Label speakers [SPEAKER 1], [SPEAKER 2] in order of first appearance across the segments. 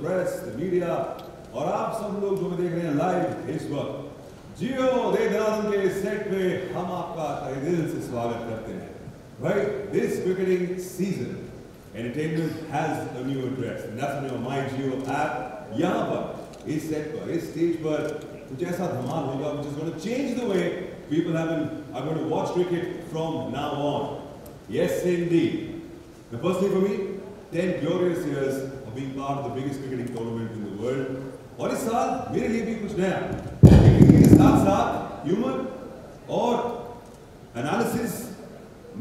[SPEAKER 1] press, the media, और आप सब लोग जो देख रहे हैं लाइव इस वक्त जियो देवनाथन के सेट पे हम आपका तहे दिल से स्वागत करते हैं. Right, this cricketing season, entertainment has a new address, and that's on your My Jio app. यहाँ पर, इस सेट पर, इस स्टेज पर कुछ ऐसा धमाल होगा which is going to change the way people are going to watch cricket from now on. Yes, indeed. The first thing for me, 10 glorious years of being part of the biggest cricketing tournament in the world. और इस साल मेरे लिए भी कुछ नया. Cricket के साथ humor और analysis,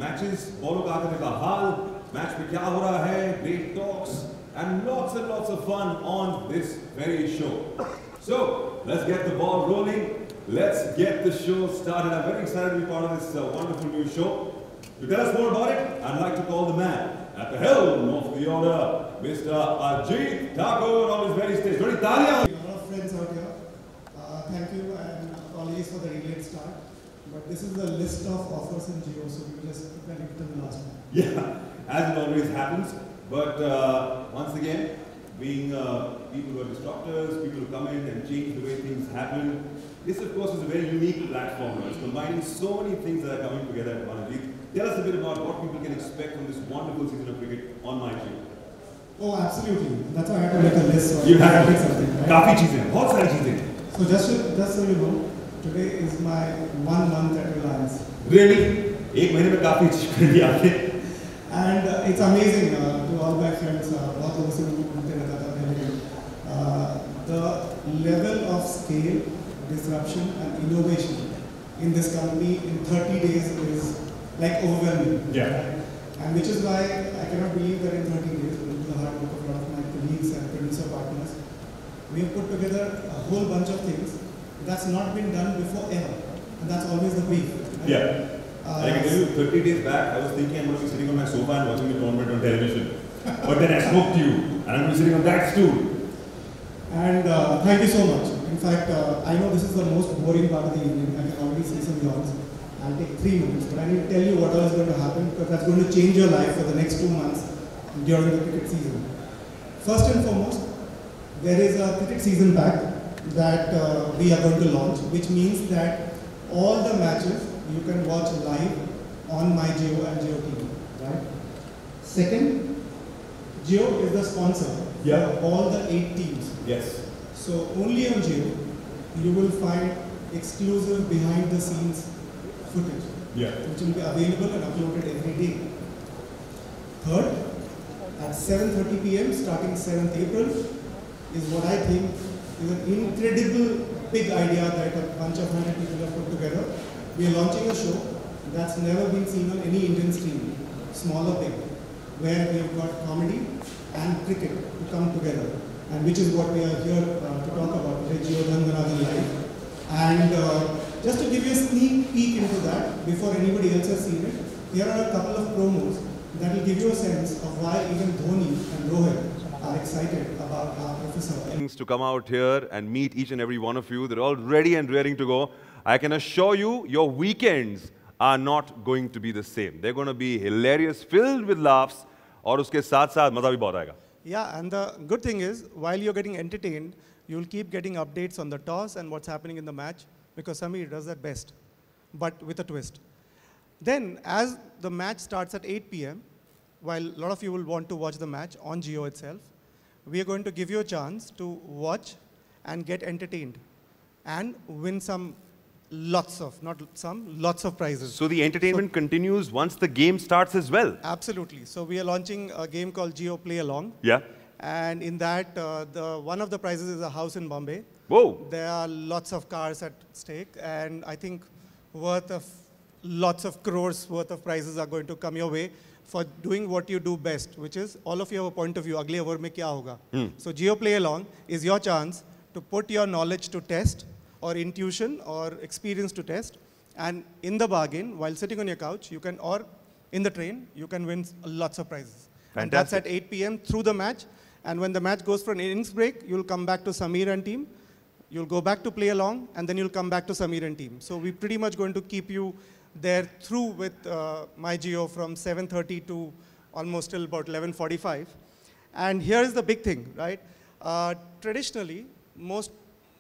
[SPEAKER 1] matches, बॉलों का आकर का हाल, match में क्या हो रहा है, great talks, and lots of fun on this very show. So let's get the ball rolling. Let's get the show started. I'm very excited to be part of this wonderful new show. To tell us more about it, I'd like to call the man at the helm of the order, Mr. Ajit Thakur on his very stage. Very talia.
[SPEAKER 2] A lot of friends out here. Thank you and apologies for the delayed start. But this is the list of offers in Jio, so we will just prepare it to the last one.
[SPEAKER 1] Yeah, as it always happens. But once again, being people who are disruptors, people who come in and change the way things happen. This, of course, is a very unique platform. It's combining so many things that are coming together at one. Tell us a bit about what people can expect from this wonderful season of cricket on My Jio.
[SPEAKER 2] Oh, absolutely. That's why I had to make a list. So
[SPEAKER 1] You have
[SPEAKER 2] to pick something, right?
[SPEAKER 1] काफी चीजें, बहुत सारी चीजें.
[SPEAKER 2] So just so you know, today is my 1 month at Reliance.
[SPEAKER 1] Really? एक महीने में काफी चीज कर दी आपने.
[SPEAKER 2] And it's amazing to all my friends. बहुत लोगों से मिलते रहता था पहले. The level of scale, disruption, and innovation in this company in 30 days is like overwhelming.
[SPEAKER 1] Yeah.
[SPEAKER 2] And which is why I cannot believe that in 30 days, with the hard work of a lot of my colleagues and producer partners, we have put together a whole bunch of things that's not been done before ever. And that's always the brief. Right?
[SPEAKER 1] Yeah. I can tell you, 30 days back, I was thinking I'm going to be sitting on my sofa and watching the tournament on television. But then I spoke to you, and I'm going to be sitting on that stool.
[SPEAKER 2] And thank you so much. In fact, I know this is the most boring part of the evening. I can already see some yawns. I'll take 3 minutes, but I need to tell you what else is going to happen because that's going to change your life for the next 2 months during the cricket season. First and foremost, there is a cricket season pack that we are going to launch, which means that all the matches you can watch live on My Jio and Jio TV, right? Second, Jio is the sponsor for all the 8 teams.
[SPEAKER 1] Yes.
[SPEAKER 2] So only on Jio, you will find exclusive behind the scenes footage, which will be available and uploaded every day. Third, at 7:30 p.m. starting 7th April is what I think is an incredible big idea that a bunch of 100 people have put together. We are launching a show that's never been seen on any Indian stream, small or big, where we have got comedy and cricket to come together, and which is what we are here to talk about today, Jio Dhanganathan Live. And just to give you a sneak peek into that, before anybody else has seen it, here are a couple of promos that will give you a sense of why even Dhoni and Rohit are excited about our professor.
[SPEAKER 1] To come out here and meet each and every one of you. They're all ready and raring to go. I can assure you, your weekends are not going to be the same. They're going to be hilarious, filled with laughs, और उसके साथ-साथ मजा भी बहुत आएगा.
[SPEAKER 2] Yeah, and the good thing is, while you're getting entertained, you'll keep getting updates on the toss and what's happening in the match, because Samir does that best, but with a twist. Then, as the match starts at 8 p.m., while a lot of you will want to watch the match on Jio itself, we are going to give you a chance to watch and get entertained and win lots of prizes.
[SPEAKER 1] So the entertainment continues once the game starts as well?
[SPEAKER 2] Absolutely. So we are launching a game called Jio Play Along.
[SPEAKER 1] Yeah.
[SPEAKER 2] And in that, one of the prizes is a house in Bombay.
[SPEAKER 1] Whoa.
[SPEAKER 2] There are lots of cars at stake, and I think worth of lots of crores worth of prizes are going to come your way for doing what you do best, which is all of you have a point of view. Agle over mein kya hoga? So Jio Play Along is your chance to put your knowledge to test, or intuition, or experience to test, and in the bargain, while sitting on your couch, you can, or in the train, you can win lots of prizes.
[SPEAKER 1] Fantastic.
[SPEAKER 2] And that's at 8 p.m. through the match. And when the match goes for an innings break, you'll come back to Samir and team. You'll go back to Play Along, and then you'll come back to Samir and team. So we're pretty much going to keep you there through with My Jio from 7:30 to almost till about 11:45. And here's the big thing, right? Traditionally, most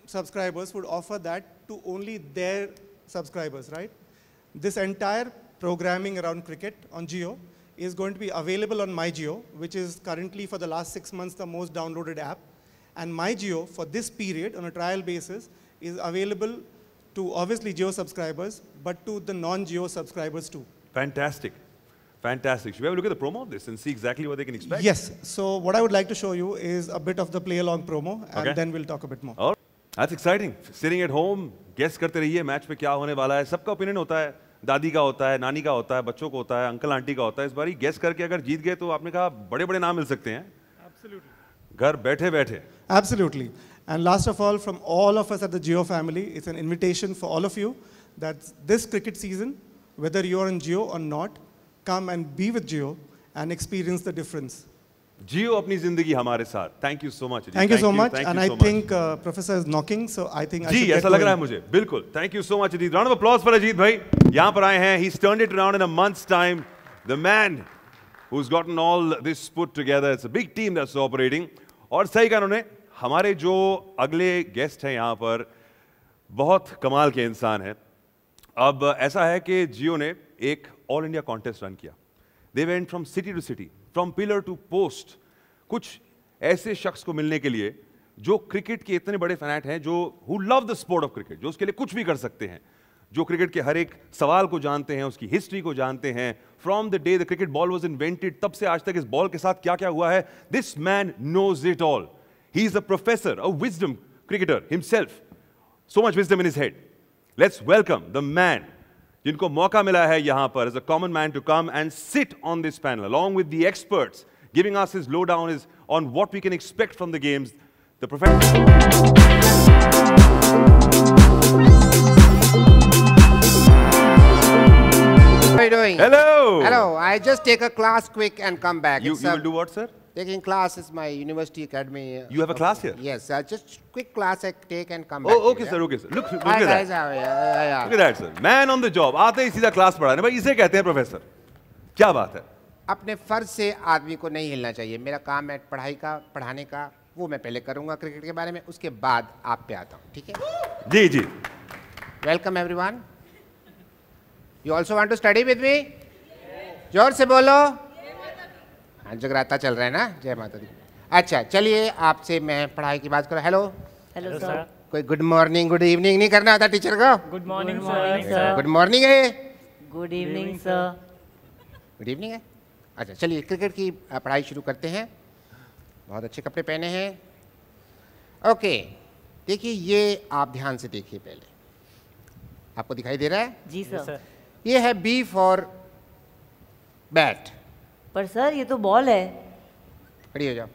[SPEAKER 2] subscribers would offer that to only their subscribers, right? This entire programming around cricket on Jio is going to be available on MyJio, which is currently for the last 6 months the most downloaded app. And MyJio, for this period, on a trial basis, is available to obviously Jio subscribers, but to the non-Jio subscribers too.
[SPEAKER 1] Fantastic. Fantastic. Should we have a look at the promo of this and see exactly what they can expect?
[SPEAKER 2] Yes. So what I would like to show you is a bit of the play-along promo, and then we'll talk a bit more.
[SPEAKER 1] Oh, that's exciting. Sitting at home, guess करते रहिए match पे क्या होने वाला है. सबका opinion होता है. दादी का होता है, नानी का होता है, बच्चों को होता है, अंकल आंटी का होता है. इस बारी गेस करके अगर जीत गए तो आपने कहा बड़े-बड़े नाम मिल सकते हैं. Absolutely. घर बैठे-बैठे.
[SPEAKER 2] Absolutely. And last of all, from all of us at the Jio family, it's an invitation for all of you that this cricket season, whether you're in Jio or not, come and be with Jio and experience the difference.
[SPEAKER 1] Jio अपनी जिंदगी हमारे साथ. Thank you so much.
[SPEAKER 2] Thank you so much. And I think Professor is knocking, so I think I should
[SPEAKER 1] जी, ऐसा लग रहा है मुझे. बिल्कुल. Thank you so much, Ajit. Round of applause for Ajit भाई. यहाँ पर आए हैं. He's turned it around in a month's time. The man who's gotten all this put together. It's a big team that's operating. और सही कहा उन्होंने. हमारे जो अगले गेस्ट हैं यहाँ पर बहुत कमाल के इंसान हैं. अब ऐसा है कि जियो ने एक ऑल इंडिया कॉन्टेस्ट रन किया. They went from city to city, from pillar to post. कुछ ऐसे शख्स को मिलने के लिए जो क्रिकेट के इतने बड़े फैनेट हैं, जो who love the sport of cricket, जो उसके लिए कुछ भी कर सकते हैं, जो क्रिकेट के हर एक सवाल को जानते हैं, उसकी हिस्ट्री को जानते हैं. From the day the cricket ball was invented, तब से आज तक इस बॉल के साथ क्या क्या हुआ है, this man knows it all. He is a professor, a wisdom cricketer himself. So much wisdom in his head. Let's welcome the man जिनको मौका मिला है यहाँ पर as a common man to come and sit on this panel along with the experts, giving us his lowdown is on what we can expect from the games. The professor.
[SPEAKER 3] How are you doing?
[SPEAKER 1] Hello.
[SPEAKER 3] Hello. I just take a class quick and come back.
[SPEAKER 1] You will do what, sir?
[SPEAKER 3] Taking class is my university academy.
[SPEAKER 1] You have a class here?
[SPEAKER 3] Yes. Just quick class I take and come back.
[SPEAKER 1] Oh, okay, sir. Okay, sir. Look at
[SPEAKER 3] Hi,
[SPEAKER 1] that.
[SPEAKER 3] guys. How are you? Yeah.
[SPEAKER 1] Look at that, sir. Man on the job. आते ही सीधा class पढ़ाने. भाई इसे कहते हैं professor. क्या बात है?
[SPEAKER 3] अपने फर्ज से आदमी को नहीं हिलना चाहिए. मेरा काम है पढ़ाई का, पढ़ाने का. वो मैं पहले करूंगा क्रिकेट के बारे में. उसके बाद आप पे आता हूँ. ठीक है?
[SPEAKER 1] जी जी.
[SPEAKER 3] Welcome everyone. You also want to study with me? जोर से बोलो. हाँ, जगराता चल रहा है ना. जय माता दी. अच्छा, चलिए आपसे मैं पढ़ाई की बात करूँ. हेलो.
[SPEAKER 4] Hello sir.
[SPEAKER 3] कोई गुड मॉर्निंग गुड इवनिंग नहीं करना होता टीचर को.
[SPEAKER 4] Good morning sir.
[SPEAKER 3] Good morning है.
[SPEAKER 4] Good evening sir.
[SPEAKER 3] Good evening है. अच्छा, चलिए क्रिकेट की पढ़ाई शुरू करते हैं. बहुत अच्छे कपड़े पहने हैं. ओके, देखिए ये आप ध्यान से देखिए. पहले आपको दिखाई दे रहा है?
[SPEAKER 4] जी सर.
[SPEAKER 3] ये है बी फॉर बैट.
[SPEAKER 4] पर सर ये तो बॉल है.
[SPEAKER 3] खड़ी हो जाओ.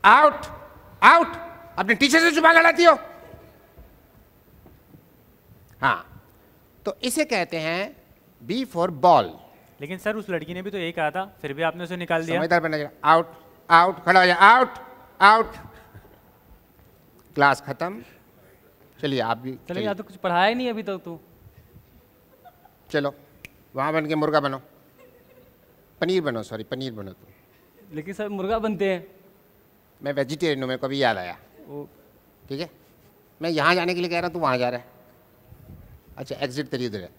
[SPEAKER 3] Out out. अपने टीचर से जुबान लड़ाती हो. हाँ, तो इसे कहते हैं बी फॉर बॉल.
[SPEAKER 5] लेकिन सर उस लड़की ने भी तो एक कहा था, फिर भी आपने उसे निकाल दिया.
[SPEAKER 3] समझदार बनना चाहिए. Out out. खड़ा हो जाए. Out out. क्लास खत्म. चलिए आप भी.
[SPEAKER 5] चलिए, यहाँ तो कुछ पढ़ाया ही नहीं अभी तक तू.
[SPEAKER 3] चलो वहाँ बन के मुर्गा बनो. पनीर बनो. सॉरी, पनीर बनो तुम.
[SPEAKER 5] लेकिन सर मुर्गा बनते हैं.
[SPEAKER 3] मैं वेजिटेरियन हूँ. मेरे को भी याद आया. ठीक है, मैं यहाँ जाने के लिए कह रहा हूँ, तू वहाँ जा रहा है. अच्छा, एग्जिट तेरी उधर है.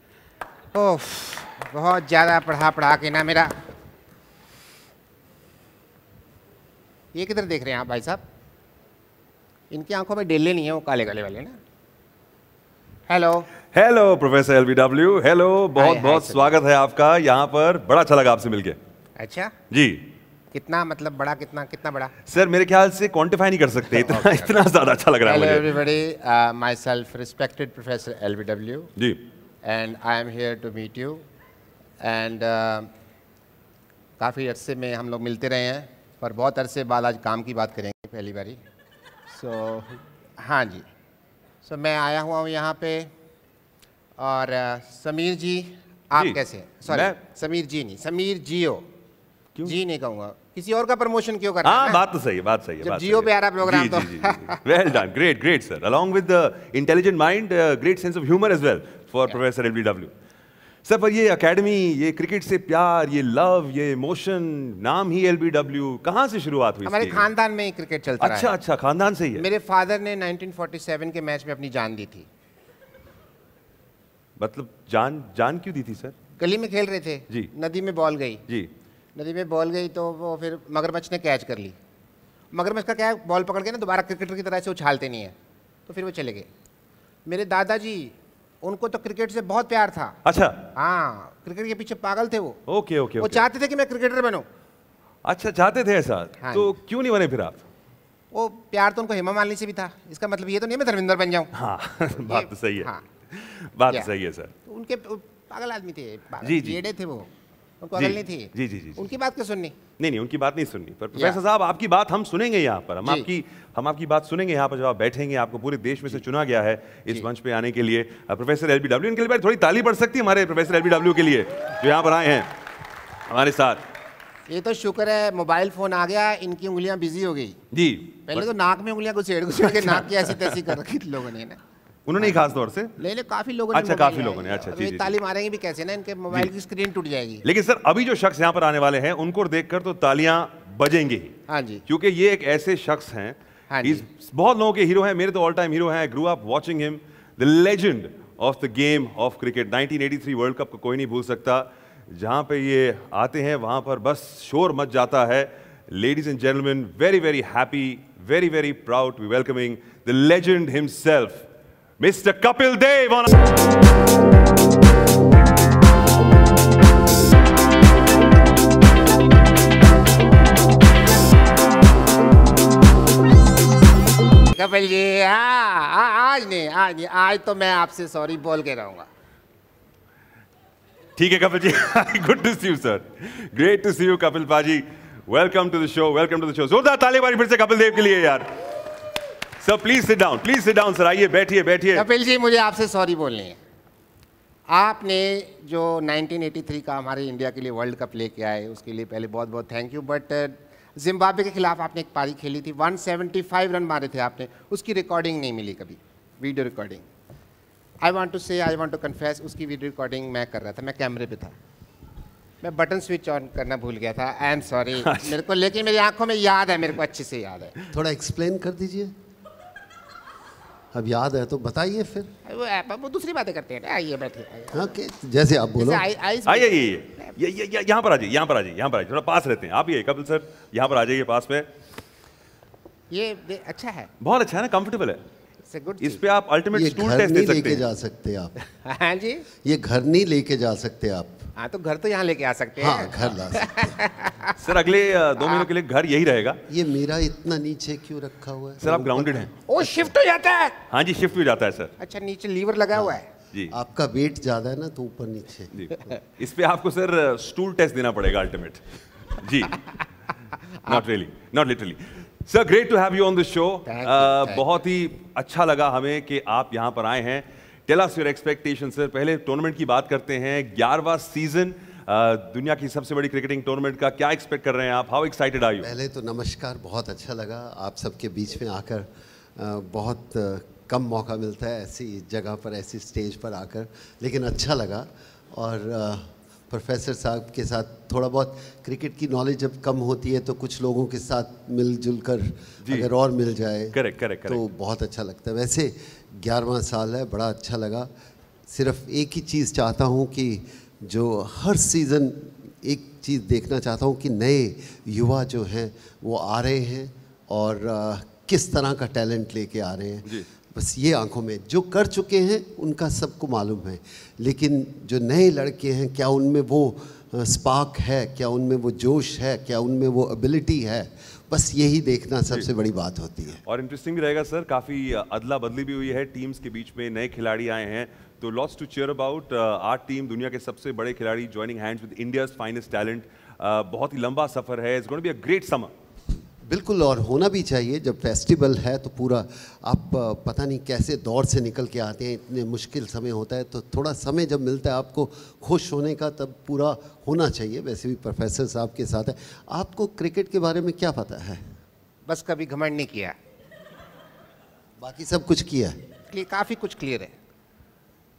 [SPEAKER 3] ओह, बहुत ज़्यादा पढ़ा के ना मेरा. ये किधर देख रहे हैं आप भाई साहब? इनकी आंखों में डेले नहीं है, वो काले काले वाले ना. Hello.
[SPEAKER 1] Hello professor LBW. Hello, बहुत बहुत स्वागत है आपका यहाँ पर. बड़ा अच्छा लगा आपसे मिलके.
[SPEAKER 3] अच्छा
[SPEAKER 1] जी.
[SPEAKER 3] कितना मतलब बड़ा? कितना बड़ा?
[SPEAKER 1] सर मेरे ख्याल से क्वांटिफाई नहीं कर सकते. इतना ज्यादा अच्छा लग रहा है
[SPEAKER 3] मुझे.
[SPEAKER 1] Hello
[SPEAKER 3] everybody, myself respected professor LBW.
[SPEAKER 1] Ji.
[SPEAKER 3] And I am here to meet you. And काफ़ी अरसे में हम लोग मिलते रहे हैं, पर बहुत अरसे बाद आज काम की बात करेंगे पहली बारी. सो हाँ जी. सो मैं आया हुआ हूँ यहाँ पे. और समीर जी, आप
[SPEAKER 1] जी.
[SPEAKER 3] कैसे हैं? सॉरी, समीर जी नहीं, समीर जियो. जी नहीं कहूँगा. किसी और का प्रमोशन क्यों करना है?
[SPEAKER 1] हाँ, बात तो सही है. बात सही है.
[SPEAKER 3] जब जियो पे आ रहा प्रोग्राम तो.
[SPEAKER 1] Well done. Great sir. Along with the intelligent mind, great sense of humor as well for Professor LBW. Sir पर ये एकेडमी, ये क्रिकेट से प्यार, ये लव, ये इमोशन, नाम ही LBW, कहाँ से शुरुआत हुई?
[SPEAKER 3] हमारे खानदान में ही क्रिकेट चलता रहा है।
[SPEAKER 1] अच्छा, खानदान से ही है।
[SPEAKER 3] मेरे फादर ने 1947 के मैच में अपनी जान दी थी।
[SPEAKER 1] मतलब जान क्यों दी थी सर?
[SPEAKER 3] गली में खेल रहे थे
[SPEAKER 1] जी,
[SPEAKER 3] नदी में बॉल गई
[SPEAKER 1] जी,
[SPEAKER 3] नदी में बॉल गई तो वो फिर मगरमच्छ ने कैच कर ली। मगरमच्छ का क्या है, बॉल पकड़ के ना दोबारा क्रिकेटर की तरह से उछालते नहीं है, तो फिर वो चले गए। मेरे दादाजी, उनको तो क्रिकेट से बहुत प्यार था।
[SPEAKER 1] अच्छा,
[SPEAKER 3] हाँ, क्रिकेट के पीछे पागल थे वो।
[SPEAKER 1] ओके।
[SPEAKER 3] वो चाहते थे कि मैं क्रिकेटर बनूं।
[SPEAKER 1] अच्छा, चाहते थे ऐसा?
[SPEAKER 3] हाँ,
[SPEAKER 1] तो क्यों नहीं बने फिर आप?
[SPEAKER 3] वो प्यार तो उनको हेमा मालिनी से भी था। इसका मतलब ये तो नहीं मैं धर्मेंद्र बन जाऊं।
[SPEAKER 1] हाँ बात तो सही है।
[SPEAKER 3] हाँ,
[SPEAKER 1] बात तो सही है सर।
[SPEAKER 3] तो उनके पागल आदमी थे,
[SPEAKER 1] जी, जी।
[SPEAKER 3] जेड़े थे वो, उनको अकल नहीं थी।
[SPEAKER 1] जी जी जी।
[SPEAKER 3] उनकी बात क्यों सुननी?
[SPEAKER 1] नहीं, उनकी बात नहीं सुननी। पर प्रोफेसर साहब, आपकी बात हम सुनेंगे यहाँ पर। हम आपकी बात सुनेंगे यहाँ पर जब आप बैठेंगे। आपको पूरे देश में से चुना गया है इस मंच पे आने के लिए। प्रोफेसर LBW, इनके लिए थोड़ी ताली पड़ सकती है हमारे प्रोफेसर LBW के लिए जो यहाँ पर आए हैं हमारे साथ।
[SPEAKER 3] ये तो शुक्र है मोबाइल फोन आ गया, इनकी उंगलियां बिजी हो गई
[SPEAKER 1] जी।
[SPEAKER 3] पहले तो नाक में उंगलियां घुसेड़ के नाक की ऐसी तैसी कर रखी थी लोगों ने ना।
[SPEAKER 1] उन्होंने खास तौर से
[SPEAKER 3] नहीं, काफी लोगों ने।
[SPEAKER 1] अच्छा, काफी लोगों ने। अच्छा, जी।
[SPEAKER 3] ताली मारेंगे भी कैसे ना, इनके मोबाइल की स्क्रीन टूट जाएगी।
[SPEAKER 1] लेकिन सर, अभी जो शख्स यहाँ पर आने वाले हैं उनको देखकर तो तालियां बजेंगी ही।
[SPEAKER 3] हाँ जी,
[SPEAKER 1] क्योंकि ये एक ऐसे शख्स हैं, बहुत लोगों के हीरो हैं। मेरे तो ऑल टाइम हीरो हैं। I grew up watching him, the legend of the game of cricket. 1983 world cup को कोई नहीं भूल सकता। जहां पे ये आते हैं वहां पर बस शोर मच जाता है। Ladies and gentleman, very very happy, very very proud to be welcoming the legend himself, Mr. Kapil Dev on
[SPEAKER 3] Kapil ji. आज नहीं, आज तो मैं आपसे सॉरी बोल के रहूंगा।
[SPEAKER 1] ठीक है Kapil ji. Good to see you sir, great to see you Kapil paaji. Welcome to the show, welcome to the show. जोरदार ताली बारी फिर से कपिल देव के लिए यार। Sir please sit down sir. आइए, बैठिए।
[SPEAKER 3] कपिल जी, मुझे आपसे सॉरी बोलनी है। आपने जो 1983 का हमारे इंडिया के लिए वर्ल्ड कप लेके आए, उसके लिए पहले बहुत बहुत थैंक यू। बट जिम्बाब्वे के खिलाफ आपने एक पारी खेली थी, 175 रन मारे थे आपने, उसकी रिकॉर्डिंग नहीं मिली कभी, video recording. I want to confess, उसकी वीडियो रिकॉर्डिंग मैं कर रहा था, मैं कैमरे पे था, मैं बटन स्विच ऑन करना भूल गया था। आई एम सॉरी मेरे को, लेकिन मेरी आंखों में याद है, मेरे को अच्छे से याद है।
[SPEAKER 6] थोड़ा एक्सप्लेन कर दीजिए। अब याद है तो बताइए फिर।
[SPEAKER 3] वो दूसरी बातें करते हैं। आइए बैठिए।
[SPEAKER 6] ओके, जैसे आप बोलो।
[SPEAKER 1] आइए, यहाँ पर आ जाइए, थोड़ा पास रहते हैं आप। ये कपिल सर यहाँ पर आ जाइए पास में।
[SPEAKER 3] ये अच्छा है,
[SPEAKER 1] बहुत अच्छा है ना, कंफर्टेबल है। इस पे आप अल्टीमेट स्टूल टेस्ट दे सकते हैं।
[SPEAKER 6] लेके जा सकते हैं आप।
[SPEAKER 3] हाँ जी,
[SPEAKER 6] ये घर नहीं लेके जा सकते आप।
[SPEAKER 3] हाँ, तो घर तो यहाँ लेके आ सकते हैं।
[SPEAKER 6] हाँ, घर ला सकते हैं।
[SPEAKER 1] सर अगले 2 महीनों के लिए घर यही रहेगा।
[SPEAKER 6] ये मेरा इतना नीचे क्यों रखा हुआ है?
[SPEAKER 1] सर आप ग्राउंडेड हैं।
[SPEAKER 3] ओ, शिफ्ट हो जाता है।
[SPEAKER 1] हाँ जी, शिफ्ट हो जाता है सर।
[SPEAKER 3] अच्छा, नीचे लीवर लगा हुआ है
[SPEAKER 1] जी।
[SPEAKER 6] आपका वेट ज्यादा है ना, तो ऊपर नीचे
[SPEAKER 1] जी। इस पे आपको सर स्टूल टेस्ट देना पड़ेगा ultimate ji. Not literally sir. Great to have you on the show. बहुत ही अच्छा लगा हमें कि आप यहाँ पर आए हैं। Tell us your expectation sir. पहले टूर्नामेंट की बात करते हैं। 11वां सीजन, दुनिया की सबसे बड़ी क्रिकेटिंग टूर्नामेंट का, क्या एक्सपेक्ट कर रहे हैं आप? How excited are you?
[SPEAKER 6] पहले तो नमस्कार, बहुत अच्छा लगा आप सबके बीच में आकर। बहुत कम मौका मिलता है ऐसी जगह पर, ऐसी स्टेज पर आकर, लेकिन अच्छा लगा। और प्रोफेसर साहब के साथ थोड़ा बहुत क्रिकेट की नॉलेज जब कम होती है तो कुछ लोगों के साथ मिलजुल कर अगर और मिल जाए
[SPEAKER 1] करेक्ट
[SPEAKER 6] तो बहुत अच्छा लगता है। वैसे 11वां साल है, बड़ा अच्छा लगा। सिर्फ एक ही चीज़ चाहता हूँ कि जो हर सीज़न एक चीज़ देखना चाहता हूँ कि नए युवा जो हैं वो आ रहे हैं और किस तरह का टैलेंट लेके आ रहे हैं। बस ये आंखों में, जो कर चुके हैं उनका सबको मालूम है, लेकिन जो नए लड़के हैं क्या उनमें वो स्पार्क है, क्या उनमें वो जोश है, क्या उनमें वो एबिलिटी है, बस यही देखना सबसे बड़ी बात होती है।
[SPEAKER 1] और इंटरेस्टिंग भी रहेगा सर, काफ़ी अदला बदली भी हुई है टीम्स के बीच में, नए खिलाड़ी आए हैं, तो lots to cheer about. Our team, दुनिया के सबसे बड़े खिलाड़ी joining hands with India's finest talent. बहुत ही लंबा सफ़र है, it's going to be a great summer.
[SPEAKER 6] बिल्कुल, और होना भी चाहिए। जब फेस्टिवल है तो पूरा आप पता नहीं कैसे दौर से निकल के आते हैं, इतने मुश्किल समय होता है, तो थोड़ा समय जब मिलता है आपको खुश होने का तब पूरा होना चाहिए। वैसे भी प्रोफेसर साहब के साथ है। आपको क्रिकेट के बारे में क्या पता है?
[SPEAKER 3] बस कभी घमंड नहीं किया,
[SPEAKER 6] बाकी सब कुछ किया है।
[SPEAKER 3] काफ़ी कुछ क्लियर है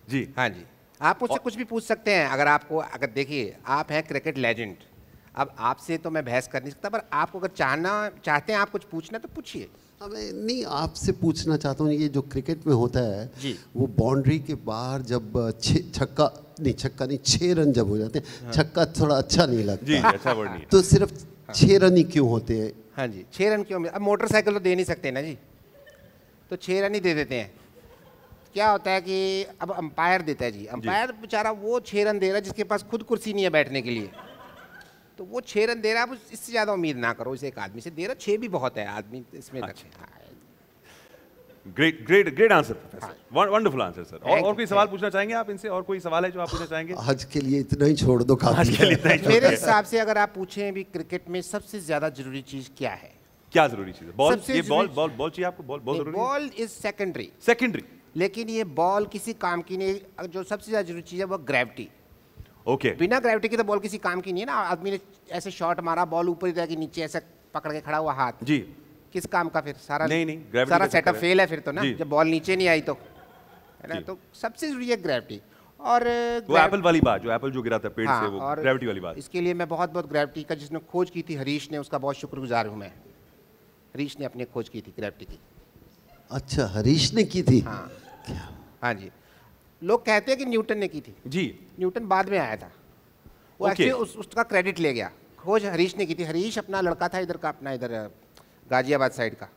[SPEAKER 1] जी।
[SPEAKER 3] हाँ जी। आप मुझसे कुछ भी पूछ सकते हैं अगर आपको, अगर देखिए आप हैं क्रिकेट लेजेंड, अब आपसे तो मैं बहस कर नहीं सकता, पर आपको अगर चाहते हैं आप कुछ पूछना तो पूछिए।
[SPEAKER 6] मैं नहीं आपसे पूछना चाहता हूँ, ये जो क्रिकेट में होता है
[SPEAKER 3] जी।
[SPEAKER 6] वो बाउंड्री के बाहर जब छक्का नहीं 6 रन जब हो जाते हैं, छक्का थोड़ा अच्छा नहीं लगता
[SPEAKER 7] जी, अच्छा वर्ड नहीं है।
[SPEAKER 6] तो सिर्फ 6 रन ही क्यों होते हैं?
[SPEAKER 3] हाँ जी, 6 रन क्यों? अब मोटरसाइकिल तो दे नहीं सकते ना जी, तो 6 रन ही दे देते हैं। क्या होता है कि अब अंपायर देता है जी, अंपायर बेचारा वो 6 रन दे रहा है जिसके पास खुद कुर्सी नहीं है बैठने के लिए, तो वो 6 रन दे रहा है, अब इससे ज़्यादा उम्मीद ना करो, इसे एक आदमी से दे रहा, 6 भी बहुत है आदमी इसमें तक।
[SPEAKER 7] Great answer professor, wonderful answer sir. और कोई सवाल पूछना चाहेंगे आप इनसे? और कोई सवाल है जो आप पूछना चाहेंगे?
[SPEAKER 6] आज के लिए इतना ही छोड़ दो, काफी है।
[SPEAKER 3] मेरे हिसाब से अगर आप पूछें भी क्रिकेट में सबसे ज़्यादा जरूरी चीज़ क्या है?
[SPEAKER 7] क्या जरूरी चीज़ है? बॉल,
[SPEAKER 3] सबसे
[SPEAKER 7] ये
[SPEAKER 3] जरूरी-
[SPEAKER 7] बॉल चाहिए आपको? बॉल जरूरी है?
[SPEAKER 3] Ball is secondary,
[SPEAKER 7] secondary.
[SPEAKER 3] लेकिन ये बॉल किसी काम की नहीं। जो सबसे ज़्यादा जरूरी चीज़ है वो ग्रेविटी।
[SPEAKER 7] ओके।
[SPEAKER 3] बिना ग्रेविटी के तो बॉल किसी काम की नहीं है ना। आदमी ने ऐसे शॉट मारा, बॉल ऊपर ही जाएगी, नीचे ऐसे पकड़ के खड़ा हुआ हाथ,
[SPEAKER 7] जी,
[SPEAKER 3] किस काम का? फिर सारा
[SPEAKER 7] नहीं, gravity
[SPEAKER 3] सारा
[SPEAKER 7] का
[SPEAKER 3] सेटअप
[SPEAKER 7] चक्कर है।
[SPEAKER 3] फेल है फिर तो ना,
[SPEAKER 7] जी।
[SPEAKER 3] जब बॉल नीचे नहीं आई तो, है ना।
[SPEAKER 7] जी।
[SPEAKER 3] तो सबसे जरूरी है ग्रेविटी। और
[SPEAKER 7] वो एप्पल वाली बात, जो एप्पल जो गिरा था पेड़ से, वो
[SPEAKER 3] और
[SPEAKER 7] ग्रेविटी वाली बात।
[SPEAKER 3] इसके लिए मैं बहुत ग्रेविटी का जिसने खोज की थी, हरीश ने, उसका बहुत शुक्रगुजार हूँ मैं। हरीश ने अपनी खोज की थी ग्रेविटी की।
[SPEAKER 6] अच्छा, हरीश ने की थी?
[SPEAKER 3] हाँ हाँ जी। लोग कहते हैं कि न्यूटन ने की थी
[SPEAKER 7] जी।
[SPEAKER 3] न्यूटन बाद में आया था वो।
[SPEAKER 7] Okay.
[SPEAKER 3] एक्चुअली उसका क्रेडिट ले गया, खोज हरीश ने की थी। हरीश अपना लड़का था इधर का, अपना इधर गाजियाबाद साइड का,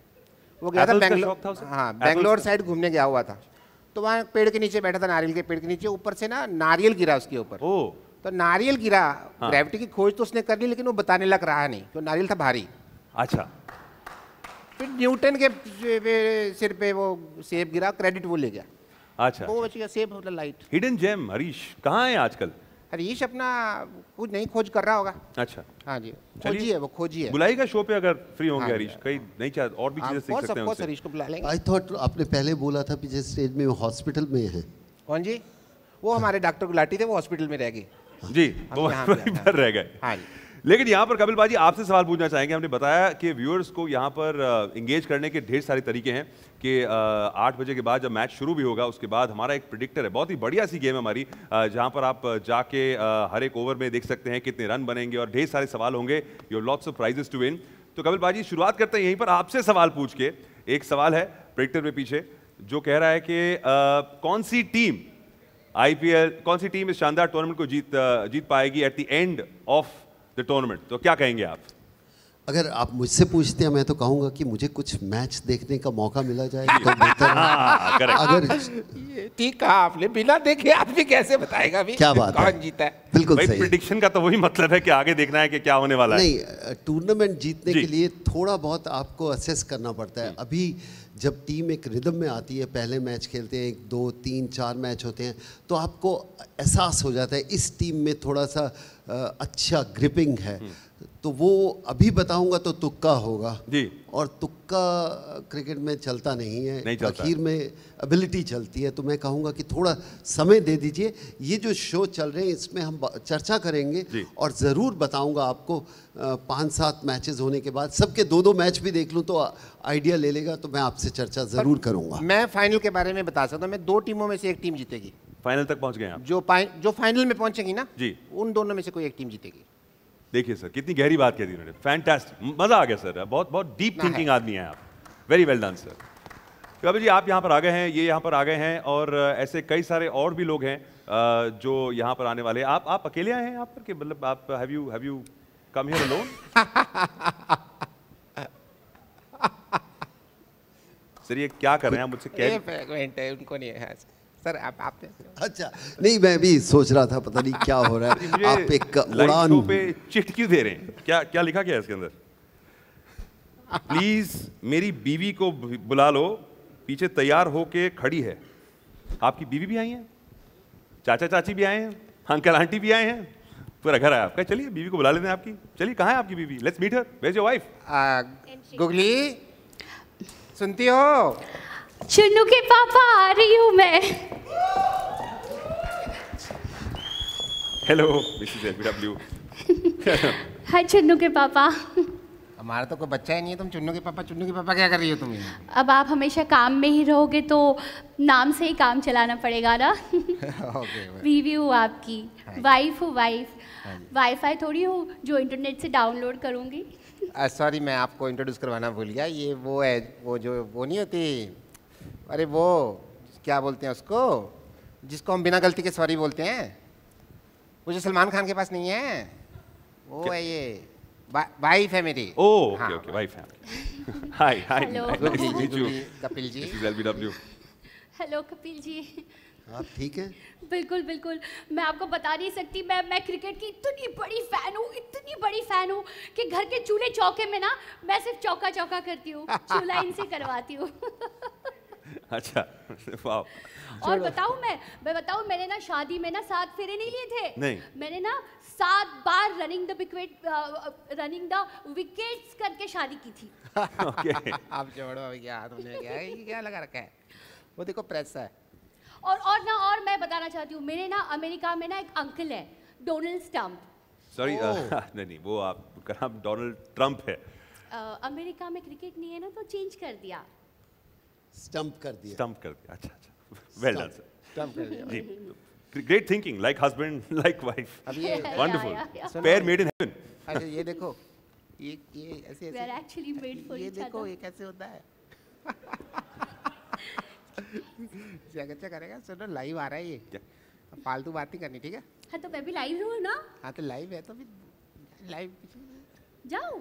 [SPEAKER 3] वो गया था
[SPEAKER 7] Apples का
[SPEAKER 3] बेंगलोर।
[SPEAKER 7] शौक था उसे?
[SPEAKER 3] हाँ,
[SPEAKER 7] Apples
[SPEAKER 3] बेंगलोर
[SPEAKER 7] का?
[SPEAKER 3] साइड घूमने गया हुआ था, तो वहाँ पेड़ के नीचे बैठा था, नारियल के पेड़ के नीचे, ऊपर से ना नारियल गिरा उसके ऊपर।
[SPEAKER 7] ओ,
[SPEAKER 3] तो नारियल गिरा,
[SPEAKER 7] हाँ।
[SPEAKER 3] ग्रेविटी की खोज तो उसने कर ली, लेकिन वो बताने लग रहा नहीं, तो नारियल था भारी।
[SPEAKER 7] अच्छा।
[SPEAKER 3] फिर न्यूटन के सिर पे वो सेब गिरा, क्रेडिट वो ले गया,
[SPEAKER 7] अच्छा।
[SPEAKER 3] वो बच गया सेब, मतलब लाइट।
[SPEAKER 7] हिडन जेम हरीश कहाँ है आजकल?
[SPEAKER 3] हरीश अपना कुछ नई खोज कर रहा होगा।
[SPEAKER 7] अच्छा,
[SPEAKER 3] हाँ जी,
[SPEAKER 7] चलिए।
[SPEAKER 3] खोजी है वो, खोजी है।
[SPEAKER 7] बुलाइएगा शो पे अगर फ्री होंगे
[SPEAKER 3] हाँ,
[SPEAKER 7] हरीश। कई नहीं चाह और भी चीजें सीख सकते हैं उनसे।
[SPEAKER 3] हरीश को बुला लेंगे।
[SPEAKER 6] आई थॉट आपने पहले बोला था पीछे स्टेज में हॉस्पिटल में है।
[SPEAKER 3] कौन जी? वो हमारे डॉक्टर गुलाटी थे, वो हॉस्पिटल में रह गए।
[SPEAKER 7] जी,
[SPEAKER 3] हम
[SPEAKER 7] वो
[SPEAKER 3] यहाँ पे
[SPEAKER 7] वहीं
[SPEAKER 3] आए
[SPEAKER 7] पर रह गए।
[SPEAKER 3] हाँ जी।
[SPEAKER 7] लेकिन यहाँ पर कपिल बाजी आपसे सवाल पूछना चाहेंगे। हमने बताया कि व्यूअर्स को यहाँ पर इंगेज करने के ढेर सारे तरीके हैं कि 8 बजे के बाद जब मैच शुरू भी होगा उसके बाद हमारा एक प्रेडिक्टर है, बहुत ही बढ़िया सी गेम है हमारी, जहाँ पर आप जाके हर एक ओवर में देख सकते हैं कितने रन बनेंगे और ढेर सारे सवाल होंगे। Your lots of prizes to win. तो कपिल बाजी शुरुआत करते हैं यहीं पर आपसे सवाल पूछ के। एक सवाल है प्रेडिक्टर में पीछे जो कह रहा है कि कौन सी टीम IPL, कौन सी टीम इस शानदार टूर्नामेंट को जीत पाएगी at the end of the tournament? तो क्या कहेंगे आप?
[SPEAKER 6] अगर आप मुझसे पूछते हैं मैं तो कहूँगा कि मुझे कुछ मैच देखने का मौका मिला जाए तो बेहतर है। अगर
[SPEAKER 3] ये ठीक कहा आपने, बिना देखे आदमी कैसे बताएगा अभी
[SPEAKER 6] क्या बात है?
[SPEAKER 3] कौन जीता है?
[SPEAKER 6] बिल्कुल
[SPEAKER 7] भाई
[SPEAKER 6] सही।
[SPEAKER 7] प्रेडिक्शन का तो वही मतलब है कि आगे देखना है कि क्या होने वाला है।
[SPEAKER 6] नहीं, टूर्नामेंट जीतने
[SPEAKER 7] जी।
[SPEAKER 6] के लिए थोड़ा बहुत आपको असेस करना पड़ता है। अभी जब टीम एक रिदम में आती है, पहले मैच खेलते हैं, 1 2 3 4 मैच होते हैं, तो आपको एहसास हो जाता है इस टीम में थोड़ा सा अच्छा ग्रिपिंग है। तो वो अभी बताऊंगा तो तुक्का होगा
[SPEAKER 7] जी।
[SPEAKER 6] और तुक्का क्रिकेट में चलता नहीं है,
[SPEAKER 7] नहीं चलता।
[SPEAKER 6] आखिर में एबिलिटी चलती है। तो मैं कहूँगा कि थोड़ा समय दे दीजिए। ये जो शो चल रहे हैं इसमें हम चर्चा करेंगे
[SPEAKER 7] जी।
[SPEAKER 6] और ज़रूर बताऊंगा आपको। 5-7 मैचेस होने के बाद सबके 2-2 मैच भी देख लूँ तो आइडिया ले लेगा, तो मैं आपसे चर्चा ज़रूर करूँगा।
[SPEAKER 3] मैं फाइनल के बारे में बता सकता हूँ, मैं 2 टीमों में से एक टीम जीतेगी।
[SPEAKER 7] फाइनल तक पहुंच गए आप?
[SPEAKER 3] जो फाइनल में पहुंचेगी ना
[SPEAKER 7] जी।
[SPEAKER 3] उन दोनों में से कोई एक टीम जीतेगी।
[SPEAKER 7] देखिए सर, कितनी गहरी बात कह दी उन्होंने। फैंटास्टिक, मजा आ गया सर। बहुत बहुत डीप
[SPEAKER 3] ना
[SPEAKER 7] थिंकिंग
[SPEAKER 3] है।
[SPEAKER 7] आदमी हैं आप। Very well done sir. Kapil ji आप यहाँ पर आ गए हैं, ये यहाँ पर आ गए हैं और ऐसे कई सारे और भी लोग हैं जो यहाँ पर आने वाले हैं। आप अकेले आए हैं यहाँ पर कि मतलब आप have you come here alone? Sir ये क्या कर रहे हैं आप मुझसे कह?
[SPEAKER 3] एक मिनट है, उनको नहीं है सर। आप
[SPEAKER 6] अच्छा, नहीं मैं भी सोच रहा था पता नहीं क्या हो रहा है। आप एक
[SPEAKER 7] लाइव
[SPEAKER 6] उड़ान
[SPEAKER 7] शो पे चिट क्यों दे रहे हैं? क्या क्या लिखा क्या है इसके अंदर? प्लीज मेरी बीवी को बुला लो, पीछे तैयार होके खड़ी है। आपकी बीवी भी आई है, चाचा चाची भी आए हैं, अंकल आंटी भी आए हैं, पूरा घर आया आपका। चलिए बीवी को बुला लेते हैं आपकी। चलिए कहाँ है आपकी बीवी? Let's meet her. Where is your wife?
[SPEAKER 3] Googly सुनती हो?
[SPEAKER 8] चुन्नू के पापा आ रही हूँ मैं।
[SPEAKER 7] Hello Mrs LBW।
[SPEAKER 8] Hi Chunnu के पापा।
[SPEAKER 3] हमारा तो कोई बच्चा ही नहीं है, तुम चुन्नू के पापा क्या कर रही हो तुम यहाँ?
[SPEAKER 8] अब आप हमेशा काम में ही रहोगे तो नाम से ही काम चलाना पड़ेगा ना।
[SPEAKER 3] ओके।
[SPEAKER 8] बीवी हूँ आपकी, वाइफ हूँ, वाईफाई थोड़ी हूँ जो इंटरनेट से डाउनलोड करूँगी।
[SPEAKER 3] सॉरी, मैं आपको इंट्रोड्यूस करवाना भूल गया। ये वो है, वो नहीं होती, अरे वो क्या बोलते हैं उसको, जिसको हम बिना गलती के सॉरी बोलते हैं, वो जो सलमान खान के पास नहीं है, वो है ये वाइफ है मेरी।
[SPEAKER 7] ओह,
[SPEAKER 3] हाँ।
[SPEAKER 7] ओके, वाइफ है। Hi hi,
[SPEAKER 8] Hello.
[SPEAKER 3] Kapil ji.
[SPEAKER 7] This is LBW.
[SPEAKER 8] Hello Kapil ji.
[SPEAKER 6] आप ठीक हैं?
[SPEAKER 8] बिल्कुल बिल्कुल, मैं आपको बता नहीं सकती, मैं क्रिकेट की इतनी बड़ी फ़ैन हूँ कि घर के चूल्हे चौके में ना मैं सिर्फ चौका करती हूँ, चूल्हा इनसे करवाती हूँ।
[SPEAKER 7] अच्छा, वाह।
[SPEAKER 8] और मैं बताऊँ मैंने ना शादी में ना 7 फेरे नहीं लिए थे।
[SPEAKER 7] नहीं।
[SPEAKER 8] मैंने ना 7 बार रनिंग द विकेट्स करके शादी की थी।
[SPEAKER 7] ओके।
[SPEAKER 3] आप छोड़ो क्या, तुमने क्या लगा रखा है, वो देखो प्रेस है।
[SPEAKER 8] और मैं बताना चाहती हूँ, मेरे ना अमेरिका में ना एक अंकल है, डोनाल्ड ट्रम्प।
[SPEAKER 7] सॉरी, नहीं, वो आपका नाम डोनाल्ड ट्रम्प है।
[SPEAKER 8] अमेरिका में क्रिकेट नहीं है ना तो चेंज कर दिया।
[SPEAKER 6] स्टंप कर दिया।
[SPEAKER 7] अच्छा, वेल डन सर।
[SPEAKER 3] स्टंप कर दिया।
[SPEAKER 7] जी, great thinking, like husband like wife,
[SPEAKER 3] अब ये
[SPEAKER 7] wonderful, pair made in heaven.
[SPEAKER 3] अच्छा ये देखो, ये ऐसे
[SPEAKER 8] We are actually made for
[SPEAKER 3] ये
[SPEAKER 8] each
[SPEAKER 3] देखो
[SPEAKER 8] other.
[SPEAKER 3] ये कैसे होता है। क्या करेगा, सुनो लाइव आ रहा है ये, फालतू बात नहीं करनी, ठीक है?
[SPEAKER 8] हाँ तो मैं भी लाइव हूँ ना,
[SPEAKER 3] हाँ तो लाइव है तो फिर लाइव
[SPEAKER 8] जाओ।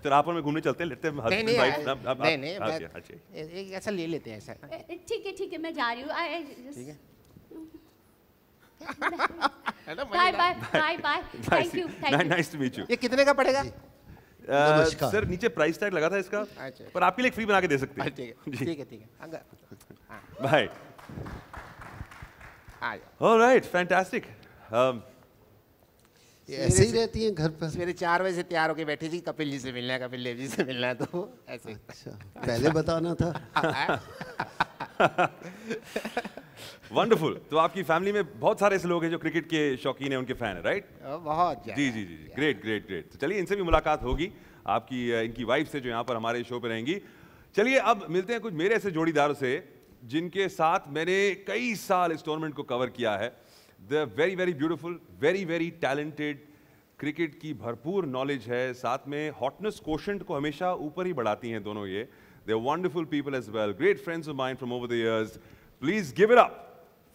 [SPEAKER 7] तिरापर में घूमने चलते हैं, लेते हैं
[SPEAKER 3] नहीं
[SPEAKER 7] अच्छा।
[SPEAKER 3] एक ऐसा ले लेते हैं ऐसा।
[SPEAKER 8] ठीक है मैं जा रही हूँ।
[SPEAKER 3] ठीक है।
[SPEAKER 8] Bye thank you.
[SPEAKER 7] Nice to meet you.
[SPEAKER 3] ये कितने का पड़ेगा?
[SPEAKER 6] नमस्कार।
[SPEAKER 7] सर नीचे प्राइस टैग लगा था इसका,
[SPEAKER 3] अच्छा।
[SPEAKER 7] पर आपके लिए फ्री बना के दे सकते हैं।
[SPEAKER 3] ठीक है।
[SPEAKER 7] बाय।
[SPEAKER 3] आ जाओ।
[SPEAKER 7] Alright, fantastic.
[SPEAKER 6] ये ऐसे ही रहती हैं घर पर?
[SPEAKER 3] सवेरे 4 बजे से तैयार होके बैठी थी, कपिल जी से मिलना है, कपिल देव जी से मिलना है, तो ऐसे।
[SPEAKER 6] अच्छा, पहले बताना था।
[SPEAKER 7] वंडरफुल। तो आपकी फैमिली में बहुत सारे ऐसे लोग हैं जो क्रिकेट के शौकीन हैं, उनके फैन है, राइट?
[SPEAKER 3] बहुत
[SPEAKER 7] जी। ग्रेट। तो चलिए इनसे भी मुलाकात होगी, आपकी इनकी वाइफ से, जो यहाँ पर हमारे शो पे रहेंगी। चलिए अब मिलते हैं कुछ मेरे ऐसे जोड़ीदारों से जिनके साथ मैंने कई साल इस टूर्नामेंट को कवर किया है। The very beautiful, very talented, cricket की भरपूर नॉलेज है, साथ में हॉटनेस कोशेंट को हमेशा ऊपर ही बढ़ाती हैं दोनों ये। They are wonderful people as well, great friends of mine from over the years. Please give it up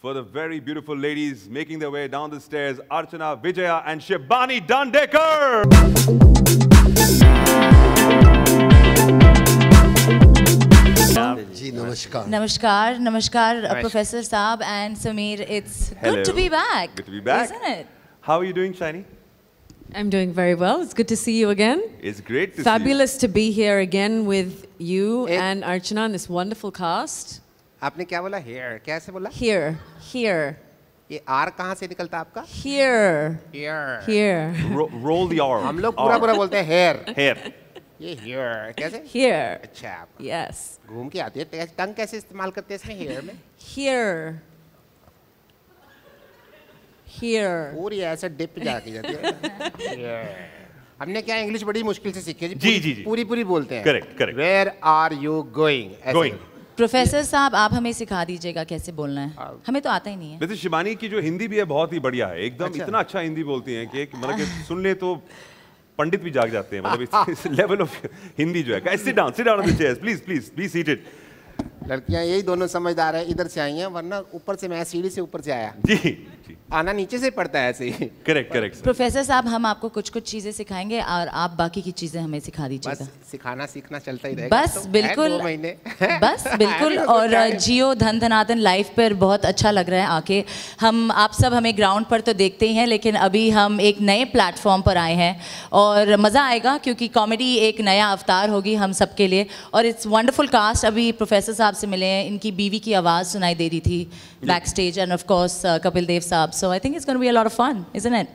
[SPEAKER 7] for the very beautiful ladies making their way down the stairs, Archana, Vijaya and Shibani Dandekar.
[SPEAKER 6] जी नमस्कार।
[SPEAKER 9] नमस्कार professor साहब and Sameer. It's good to be back.
[SPEAKER 7] Good to be back.
[SPEAKER 9] Isn't it?
[SPEAKER 7] How are you doing, Shiny?
[SPEAKER 10] I'm doing very well. It's good to see you again.
[SPEAKER 7] It's great to
[SPEAKER 10] Fabulous to be here again with you
[SPEAKER 3] It-
[SPEAKER 10] and Archana and this wonderful cast.
[SPEAKER 3] आपने क्या बोला? Hair कैसे बोला?
[SPEAKER 10] Here.
[SPEAKER 3] ये are कहाँ से निकलता है आपका?
[SPEAKER 10] Here.
[SPEAKER 7] see. Roll the R.
[SPEAKER 3] हम लोग पूरा बोलते हैं हेयर।
[SPEAKER 7] Hair.
[SPEAKER 3] ये हेयर कैसे?
[SPEAKER 10] Here.
[SPEAKER 3] अच्छा,
[SPEAKER 10] Yes.
[SPEAKER 3] घूम के आती है। टंग कैसे इस्तेमाल करते हैं इसमें हेयर में?
[SPEAKER 10] Here.
[SPEAKER 3] पूरी ऐसे डिप जाती जाती है। हमने क्या इंग्लिश बड़ी मुश्किल से सीखी है
[SPEAKER 7] जी।
[SPEAKER 3] पूरी बोलते हैं।
[SPEAKER 7] Correct.
[SPEAKER 3] Where are you going?
[SPEAKER 7] Going.
[SPEAKER 9] Professor साहब आप हमें सिखा दीजिएगा कैसे बोलना है, हमें तो आता ही नहीं है।
[SPEAKER 7] वैसे शिवानी की जो हिंदी भी है बहुत ही बढ़िया है, एकदम
[SPEAKER 3] अच्छा।
[SPEAKER 7] इतना अच्छा हिंदी बोलती हैं कि मतलब कि सुन ले तो पंडित भी जाग जाते हैं, मतलब इस लेवल ऑफ हिंदी जो है। Guys, sit down on the chairs, please be seated.
[SPEAKER 3] लड़कियां यही दोनों समझदार है, इधर से आई हैं, वरना ऊपर से मैं सीढ़ी से ऊपर से आया।
[SPEAKER 7] जी।
[SPEAKER 3] आना नीचे से पड़ता है ऐसे ही।
[SPEAKER 7] करेक्ट।
[SPEAKER 9] प्रोफेसर साहब हम आपको कुछ चीजें सिखाएंगे और आप बाकी की चीजें हमें सिखा दीजिएगा।
[SPEAKER 3] बस सिखाना सीखना चलता ही रहेगा।
[SPEAKER 9] बस
[SPEAKER 3] तो है
[SPEAKER 9] बिल्कुल
[SPEAKER 3] 2 महीने।
[SPEAKER 9] बस बिल्कुल। और जियो धन लाइव पर बहुत अच्छा लग रहा है आके। हम आप सब हमें ग्राउंड पर तो देखते ही हैं, लेकिन अभी हम एक नए प्लेटफॉर्म पर आए हैं और मज़ा आएगा क्योंकि कॉमेडी एक नया अवतार होगी हम सब के लिए। और इट्स वंडरफुल कास्ट। अभी प्रोफेसर साहब से मिले हैं, इनकी बीवी की आवाज़ सुनाई दे रही थी back stage, and of course Kapil Dev sahab. So I think it's gonna be a lot of fun, isn't it?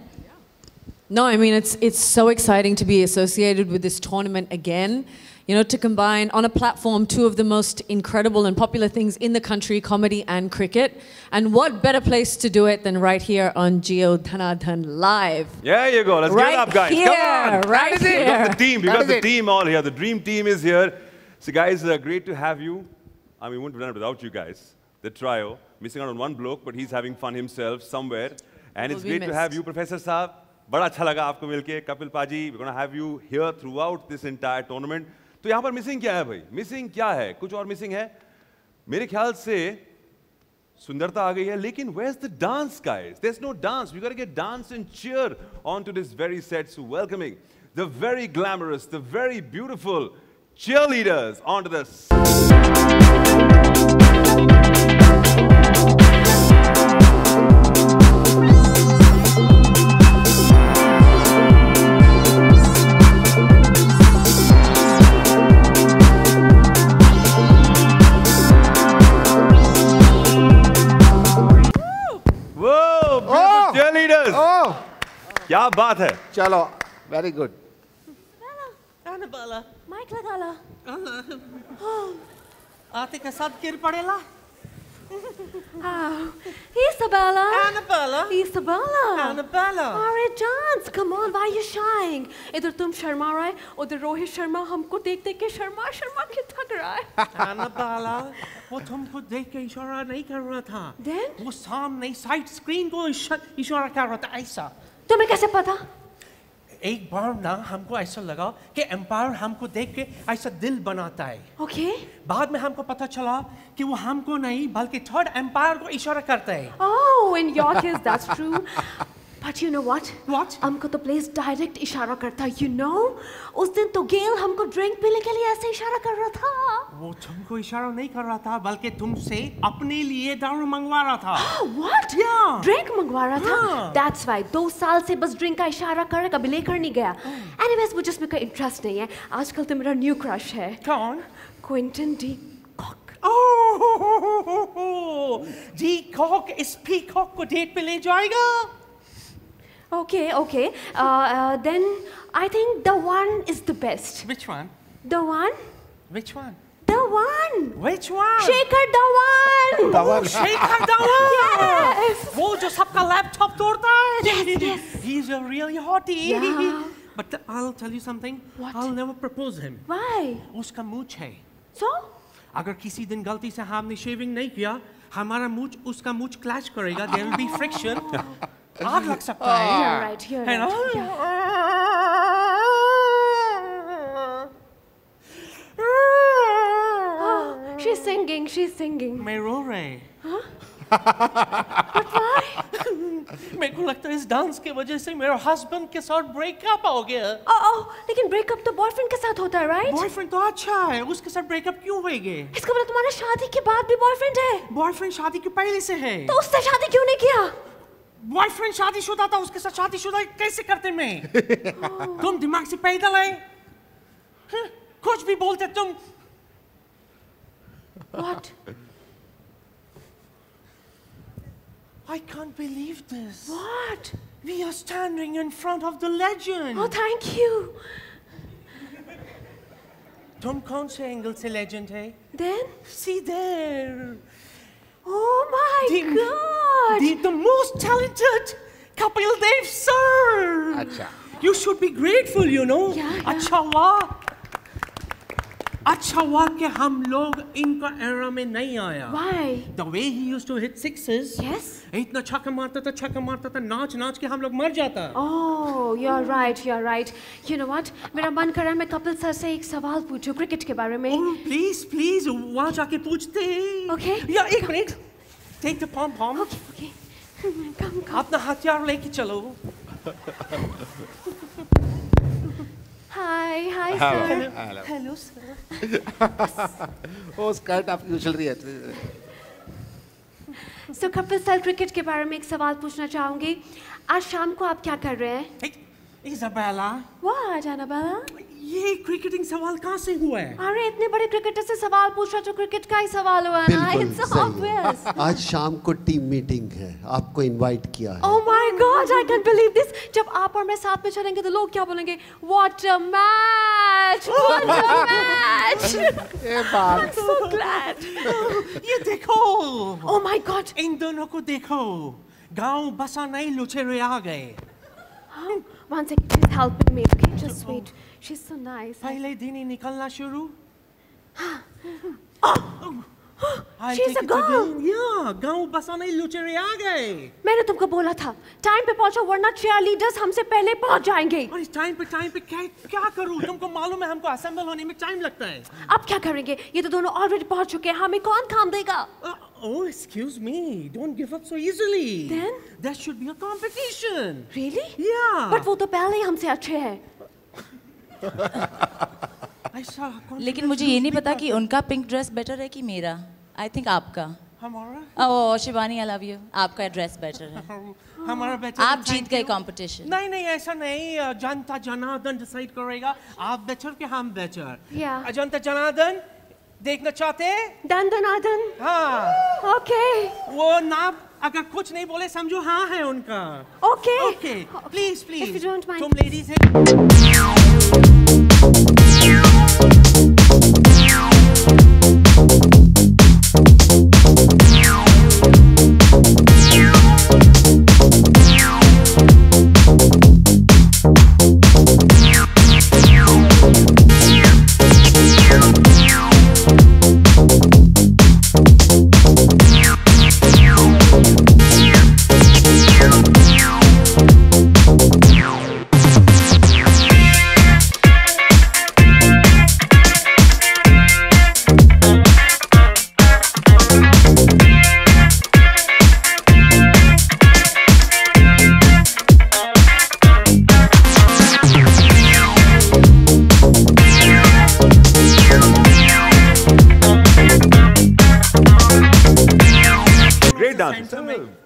[SPEAKER 10] No, I mean, it's so exciting to be associated with this tournament again. You know, to combine on a platform two of the most incredible and popular things in the country, comedy and cricket. And what better place to do it than right here on Jio Dhanadhan Live.
[SPEAKER 7] There you go. Let's give it up, guys.
[SPEAKER 10] Here,
[SPEAKER 7] Come on.
[SPEAKER 10] right
[SPEAKER 7] We
[SPEAKER 10] here.
[SPEAKER 7] got the team. We got the team all here. The dream team is here. So, guys, great to have you. I mean, we wouldn't have done it without you guys. The trio. Missing out on one bloke, but he's having fun himself somewhere. And it's great to have you, Professor Saab. बड़ा अच्छा लगा आपको मिलके. Kapil Paji, we're going to have you here throughout this entire tournament. तो यहाँ पर missing क्या है भाई? मिसिंग क्या है? कुछ और मिसिंग है? मेरे ख्याल से सुंदरता आ गई है, लेकिन where's the dance, guys? There's no dance. We got to get dance and cheer onto this very set. So welcoming the very glamorous, the very beautiful cheerleaders onto the क्या बात है?
[SPEAKER 3] चलो, very good.
[SPEAKER 11] Annabella,
[SPEAKER 8] माइक लगा ला.
[SPEAKER 11] आते के साथ गिर पड़ेला.
[SPEAKER 8] Isabella.
[SPEAKER 11] Annabella.
[SPEAKER 8] Isabella.
[SPEAKER 11] Annabella.
[SPEAKER 8] Alright, dance. Come on, why are you shying? इधर तुम शर्मा रहा है, उधर रोहित शर्मा हमको देख-देख के शर्मा के थक रहा है.
[SPEAKER 11] Annabella, वो तुमको देख के इशारा नहीं कर रहा था.
[SPEAKER 8] Then?
[SPEAKER 11] वो सामने साइड स्क्रीन को इशारा कर रहा था ऐसा.
[SPEAKER 8] तुम्हें कैसे पता?
[SPEAKER 11] एक बार ना हमको ऐसा लगा कि एम्पायर हमको देख के ऐसा दिल बनाता है.
[SPEAKER 8] Okay.
[SPEAKER 11] बाद में हमको पता चला कि वो हमको नहीं बल्कि थर्ड एम्पायर को इशारा करता है.
[SPEAKER 8] Oh, in your case that's true. But you know what?
[SPEAKER 11] What?
[SPEAKER 8] हमको तो प्लेस डायरेक्ट इशारा करता, you know? उस दिन तो गेल हमको ड्रिंक पीने के लिए ऐसे इशारा कर रहा था.
[SPEAKER 11] वो तुमको इशारा नहीं कर रहा था बल्कि तुमसे अपने लिए दारू मंगवा रहा था.
[SPEAKER 8] What?
[SPEAKER 11] Yeah.
[SPEAKER 8] ड्रिंक मंगवा रहा था?
[SPEAKER 11] हाँ.
[SPEAKER 8] That's why 2 साल से बस ड्रिंक का इशारा कर रहा, कभी लेकर नहीं गया. Anyways, मुझे इसमें कोई इंटरेस्ट नहीं है. आजकल तो मेरा न्यू क्रश है.
[SPEAKER 11] कौन?
[SPEAKER 8] Quinton de Kock.
[SPEAKER 11] De Kock इस पीकॉक को डेट पे ले जाएगा?
[SPEAKER 8] Okay. Then I think the one is the best.
[SPEAKER 11] Which one?
[SPEAKER 8] The one?
[SPEAKER 11] Which one?
[SPEAKER 8] The one.
[SPEAKER 11] Which one?
[SPEAKER 8] Shekhar Dhawan.
[SPEAKER 11] Dhawan. Shekhar Dhawan.
[SPEAKER 8] Yes.
[SPEAKER 11] वो जो सबका laptop तोड़ता है.
[SPEAKER 8] Yes.
[SPEAKER 11] He's a really hottie.
[SPEAKER 8] Yeah.
[SPEAKER 11] But I'll tell you something.
[SPEAKER 8] What?
[SPEAKER 11] I'll never propose him.
[SPEAKER 8] Why?
[SPEAKER 11] उसका मूंछ है.
[SPEAKER 8] So?
[SPEAKER 11] अगर किसी दिन गलती से हमने शेविंग नहीं किया, हमारा मूंछ उसका मूंछ क्लैश करेगा. There will be friction. आग लग सकता है.
[SPEAKER 8] You're right.
[SPEAKER 11] है ना?
[SPEAKER 8] She's singing.
[SPEAKER 11] मैं रो रहे.
[SPEAKER 8] But why?
[SPEAKER 11] मेरे को लगता है इस डांस के वजह से मेरे हस्बैंड के साथ ब्रेकअप हो गया.
[SPEAKER 8] लेकिन ब्रेकअप तो बॉयफ्रेंड के साथ होता है, राइट?
[SPEAKER 11] बॉयफ्रेंड तो अच्छा है, उसके साथ ब्रेकअप क्यों होएगा?
[SPEAKER 8] इसका मतलब तुम्हारा शादी के बाद भी बॉयफ्रेंड है?
[SPEAKER 11] बॉयफ्रेंड शादी के पहले से है.
[SPEAKER 8] तो उससे शादी क्यों नहीं किया?
[SPEAKER 11] बॉयफ्रेंड शादीशुदा था, उसके साथ शादीशुदा कैसे करते मैं? तुम दिमाग से पैदल है? कुछ भी बोलते तुम.
[SPEAKER 8] What?
[SPEAKER 11] I can't believe this.
[SPEAKER 8] What?
[SPEAKER 11] We are standing in front of the legend.
[SPEAKER 8] Oh, thank you.
[SPEAKER 11] तुम कौन से एंगल से लेजेंड है?
[SPEAKER 8] Then?
[SPEAKER 11] See there.
[SPEAKER 8] Oh my God!
[SPEAKER 11] The most talented Kapil Dev sir.
[SPEAKER 3] अच्छा.
[SPEAKER 11] You should be grateful, you know.
[SPEAKER 8] Yeah.
[SPEAKER 11] अच्छा हुआ कि हम लोग इनका era में नहीं आया.
[SPEAKER 8] Why?
[SPEAKER 11] The way he used to hit sixes.
[SPEAKER 8] Yes.
[SPEAKER 11] इतना छक्का मारता था, नाच के हम लोग मर जाता.
[SPEAKER 8] Oh, you're right. You know what? मेरा मन कर रहा है मैं कपिल सर से एक सवाल पूछूं क्रिकेट के बारे में.
[SPEAKER 11] Oh, please, वहाँ जाके पूछते हैं.
[SPEAKER 8] Okay.
[SPEAKER 11] या एक minute. Take the pom.
[SPEAKER 8] Okay. Come.
[SPEAKER 11] अपना हथियार लेके चलो.
[SPEAKER 8] Hi, sir.
[SPEAKER 11] Hello, sir.
[SPEAKER 3] वो स्कर्ट आपकी उछल रही है.
[SPEAKER 8] So कपिल सर क्रिकेट के बारे में एक सवाल पूछना चाहूंगी. आज शाम को आप क्या कर रहे हैं?
[SPEAKER 11] Isabella.
[SPEAKER 8] What, Annabella?
[SPEAKER 11] ये क्रिकेटिंग सवाल कहाँ से हुआ है?
[SPEAKER 12] अरे इतने बड़े क्रिकेटर से सवाल पूछ रहा तो क्रिकेट का ही सवाल हुआ ना।
[SPEAKER 6] बिल्कुल
[SPEAKER 12] It's
[SPEAKER 6] सही
[SPEAKER 12] obvious.
[SPEAKER 6] है। आज शाम को टीम मीटिंग है, आपको इनवाइट किया है।
[SPEAKER 12] Oh my God, I can't believe this. जब आप और मैं साथ में चलेंगे तो लोग क्या बोलेंगे? What a match! What a match! I'm so glad.
[SPEAKER 11] ये देखो।
[SPEAKER 12] Oh my God.
[SPEAKER 11] इन दोनों को देखो। गांव बसा नहीं लुटेरे आ गए।
[SPEAKER 12] One second, she's helping me. Okay, just wait. She's so nice.
[SPEAKER 11] पहले दिन ही निकलना शुरू।
[SPEAKER 12] She's a girl.
[SPEAKER 11] या गांव बसा नहीं लुटेरे आ गए।
[SPEAKER 12] मैंने तुमको बोला था टाइम पे पहुंचो वरना चीयर लीडर्स हमसे पहले पहुंच जाएंगे।
[SPEAKER 11] और इस टाइम पे क्या करूं? तुमको मालूम है हमको असेंबल होने में टाइम लगता है।
[SPEAKER 12] अब क्या करेंगे? ये तो दोनों ऑलरेडी पहुंच चुके हैं, हमें कौन काम देगा?
[SPEAKER 11] Oh, excuse me. Don't give up so easily.
[SPEAKER 12] Then?
[SPEAKER 11] There should be a competition.
[SPEAKER 12] Really?
[SPEAKER 11] Yeah.
[SPEAKER 12] But वो तो पहले ही हमसे अच्छे हैं।
[SPEAKER 9] लेकिन मुझे ये नहीं पता कि उनका पिंक ड्रेस बेटर है कि मेरा। आई थिंक आपका।
[SPEAKER 11] हमारा?
[SPEAKER 9] ओह शिवानी, आई लव यू। आपका ड्रेस बेटर है।
[SPEAKER 11] हमारा बेटर।
[SPEAKER 9] आप जीत गए कंपटीशन।
[SPEAKER 11] नहीं ऐसा नहीं। जनता जनार्दन डिसाइड करेगा। आप बेटर के हम बेटर।
[SPEAKER 12] Yeah.
[SPEAKER 11] जनता जनार्दन देखना चाहते?
[SPEAKER 12] दनादन।
[SPEAKER 11] हाँ।
[SPEAKER 12] Okay.
[SPEAKER 11] वो नाम अगर कुछ नहीं बोले समझो हाँ है उनका।
[SPEAKER 12] Okay.
[SPEAKER 11] Okay. Please.
[SPEAKER 12] If you don't mind.
[SPEAKER 11] तुम लेडीज हैं।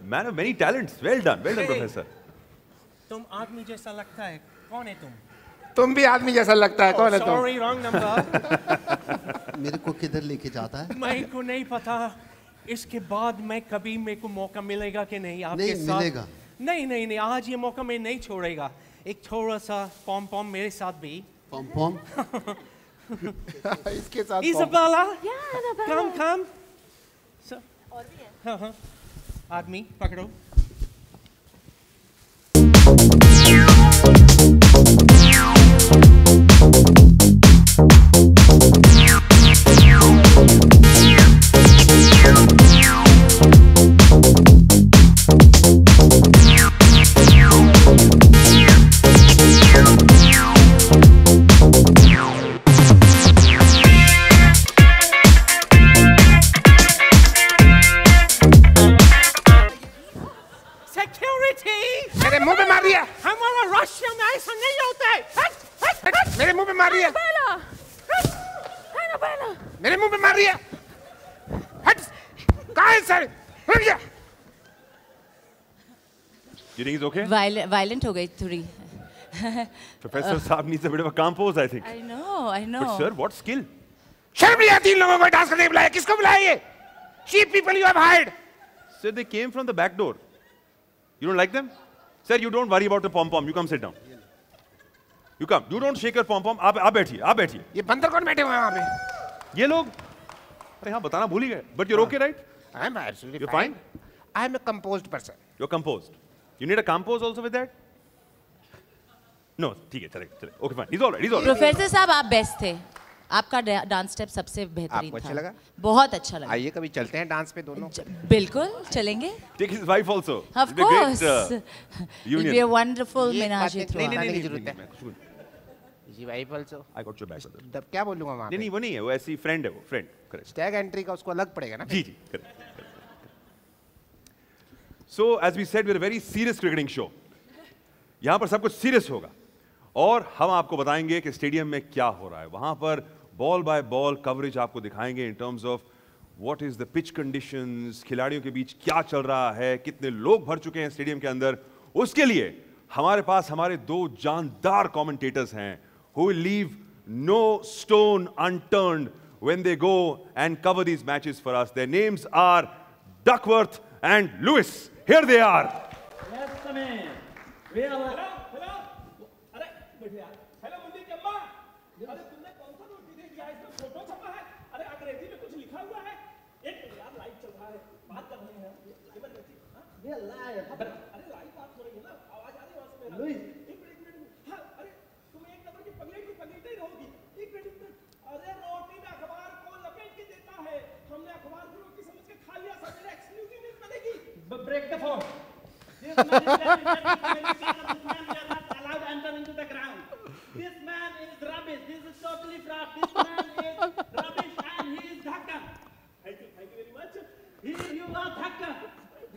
[SPEAKER 7] Man of many talents. Well done, Professor.
[SPEAKER 11] तुम आदमी जैसा लगता है। कौन है तुम?
[SPEAKER 3] तुम भी आदमी जैसा लगता है। कौन है तुम?
[SPEAKER 11] Sorry, wrong number.
[SPEAKER 6] मेरे को किधर लेके जाता है?
[SPEAKER 11] मेरे को नहीं पता। इसके बाद मैं कभी मेरे को मौका मिलेगा कि नहीं आपके साथ?
[SPEAKER 6] मिलेगा।
[SPEAKER 11] नहीं आज ये मौका मैं नहीं छोड़ेगा। एक थोड़ा सा पॉम मेरे साथ भी।
[SPEAKER 6] पॉम
[SPEAKER 3] इसके साथ
[SPEAKER 11] Isabella,
[SPEAKER 12] Yeah,
[SPEAKER 11] come. और भी है? हाँ। आदमी पकड़ो।
[SPEAKER 3] मेरे मुंह पे मार दिया।
[SPEAKER 11] हमारा रशिया में ऐसा नहीं होता है।
[SPEAKER 3] मेरे मुंह पे मार दिया। मेरे मुंह पे मार दिया। हट। कहाँ है सर? रुक जा।
[SPEAKER 7] You think he's okay?
[SPEAKER 9] Violent हो गई थोड़ी।
[SPEAKER 7] Professor साहब needs a bit of a compose, I think.
[SPEAKER 9] I know.
[SPEAKER 7] But sir, what skill?
[SPEAKER 3] शर्म नहीं आती इन लोगों को डांस करने बुलाया? किसको बुलाया ये? Cheap people you have hired.
[SPEAKER 7] Sir, they came from the back door. You don't like them? Sir, you don't worry about the pom-pom. You come sit down. You come. You don't shake your pom-pom. आप बैठिए.
[SPEAKER 3] ये बंदर कौन बैठे हुए हैं वहाँ पे?
[SPEAKER 7] ये लोग अरे हाँ बताना भूल ही गए. But you're okay, right?
[SPEAKER 3] I am absolutely
[SPEAKER 7] You're fine.
[SPEAKER 3] I am a composed person.
[SPEAKER 7] You're composed. You need a compose also with that? No, ठीक है चलेगा. Okay, fine. He's all right.
[SPEAKER 9] Professor साहब आप बेस्ट थे। आपका dance step सबसे बेहतरीन था।
[SPEAKER 3] आपको अच्छा लगा?
[SPEAKER 9] बहुत अच्छा लगा।
[SPEAKER 3] आइए कभी चलते हैं डांस पे दोनों।
[SPEAKER 9] बिल्कुल चलेंगे।
[SPEAKER 7] Take his wife also.
[SPEAKER 9] Of course.
[SPEAKER 7] Union.
[SPEAKER 9] It'll be a wonderful menage a trois.
[SPEAKER 3] नहीं जरूरत है। जी wife also.
[SPEAKER 7] I got your back.
[SPEAKER 3] तब क्या बोलूँगा वहाँ पे?
[SPEAKER 7] नहीं वो नहीं है वो ऐसी friend है वो friend. Correct.
[SPEAKER 3] Stag entry का उसको अलग पड़ेगा ना?
[SPEAKER 7] जी correct. So as we said, we're a very serious cricketing show. यहाँ पर सब कुछ serious होगा और हम आपको बताएंगे कि स्टेडियम में क्या हो रहा है। वहाँ पर बॉल बाय बॉल कवरेज आपको दिखाएंगे in terms of what is the pitch conditions, खिलाड़ियों के बीच क्या चल रहा है, कितने लोग भर चुके हैं स्टेडियम के अंदर। उसके लिए हमारे पास हमारे दो जानदार कमेंटेटर्स हैं who will leave no stone unturned when they go and cover these matches for us. Their names are Duckworth and Lewis. Here they are.
[SPEAKER 13] Yes, Samir. We are.
[SPEAKER 11] Hello. अरे बैठे यार. Hello मुंडी के अम्मा. अरे तुमने कौन सा नोट भेज दिया? इसमें फोटो छपा है. अरे अंग्रेजी में कुछ लिखा हुआ है. एक मिनट यार, लाइव चल रहा है. बात कर रहे हैं. इमरजेंसी. हाँ?
[SPEAKER 13] We are live.
[SPEAKER 11] अरे लाइव बात हो रही है ना. आवाज आ रही है उसमें.
[SPEAKER 13] Louis.
[SPEAKER 11] एक मिनट. हाँ, अरे तुम एक नंबर की पगलेट ही रहोगी. एक मिनट. अरे रोटी में अखबार को लपेट के देता है. हमने अखबार को रोटी समझ के खा लिया. सब मेरे एक्सक्लूसिव न्यूज़ बनेगी.
[SPEAKER 13] Break the phone. This man is very, very communicator. This man we are not allowed to enter into the ground. This man is rubbish. This is totally fraud. This man is rubbish and he is Dhaka.
[SPEAKER 11] Thank you very much.
[SPEAKER 13] You are Dhaka.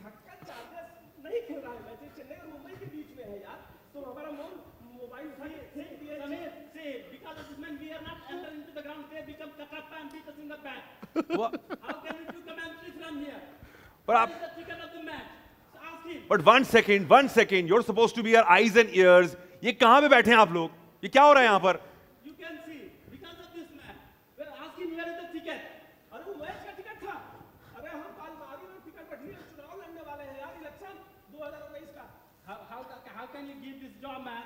[SPEAKER 11] धक्का chargers नहीं खेल रहा है. Match Chennai और मुंबई के बीच में है यार. तो हमारा मोबाइल फेंक दिया.
[SPEAKER 13] Samir, see, because of this man we are not enter into the ground. They become Katappa and beat us in the back.
[SPEAKER 7] What?
[SPEAKER 13] How can we do commentary from here?
[SPEAKER 7] But
[SPEAKER 13] What is the ticket of the match? Ask him.
[SPEAKER 7] But one second. You're supposed to be our eyes and ears. ये कहाँ पे बैठे हैं आप लोग? ये क्या हो रहा है यहाँ पर?
[SPEAKER 13] You can see because of this man. Well, ask him where is the ticket.
[SPEAKER 11] अरे वो मैच का टिकट था. अरे हम कल मारी में टिकट बैठी है. चुनाव लड़ने वाले हैं यार. इलेक्शन 2019 का.
[SPEAKER 13] How can you give this job, man?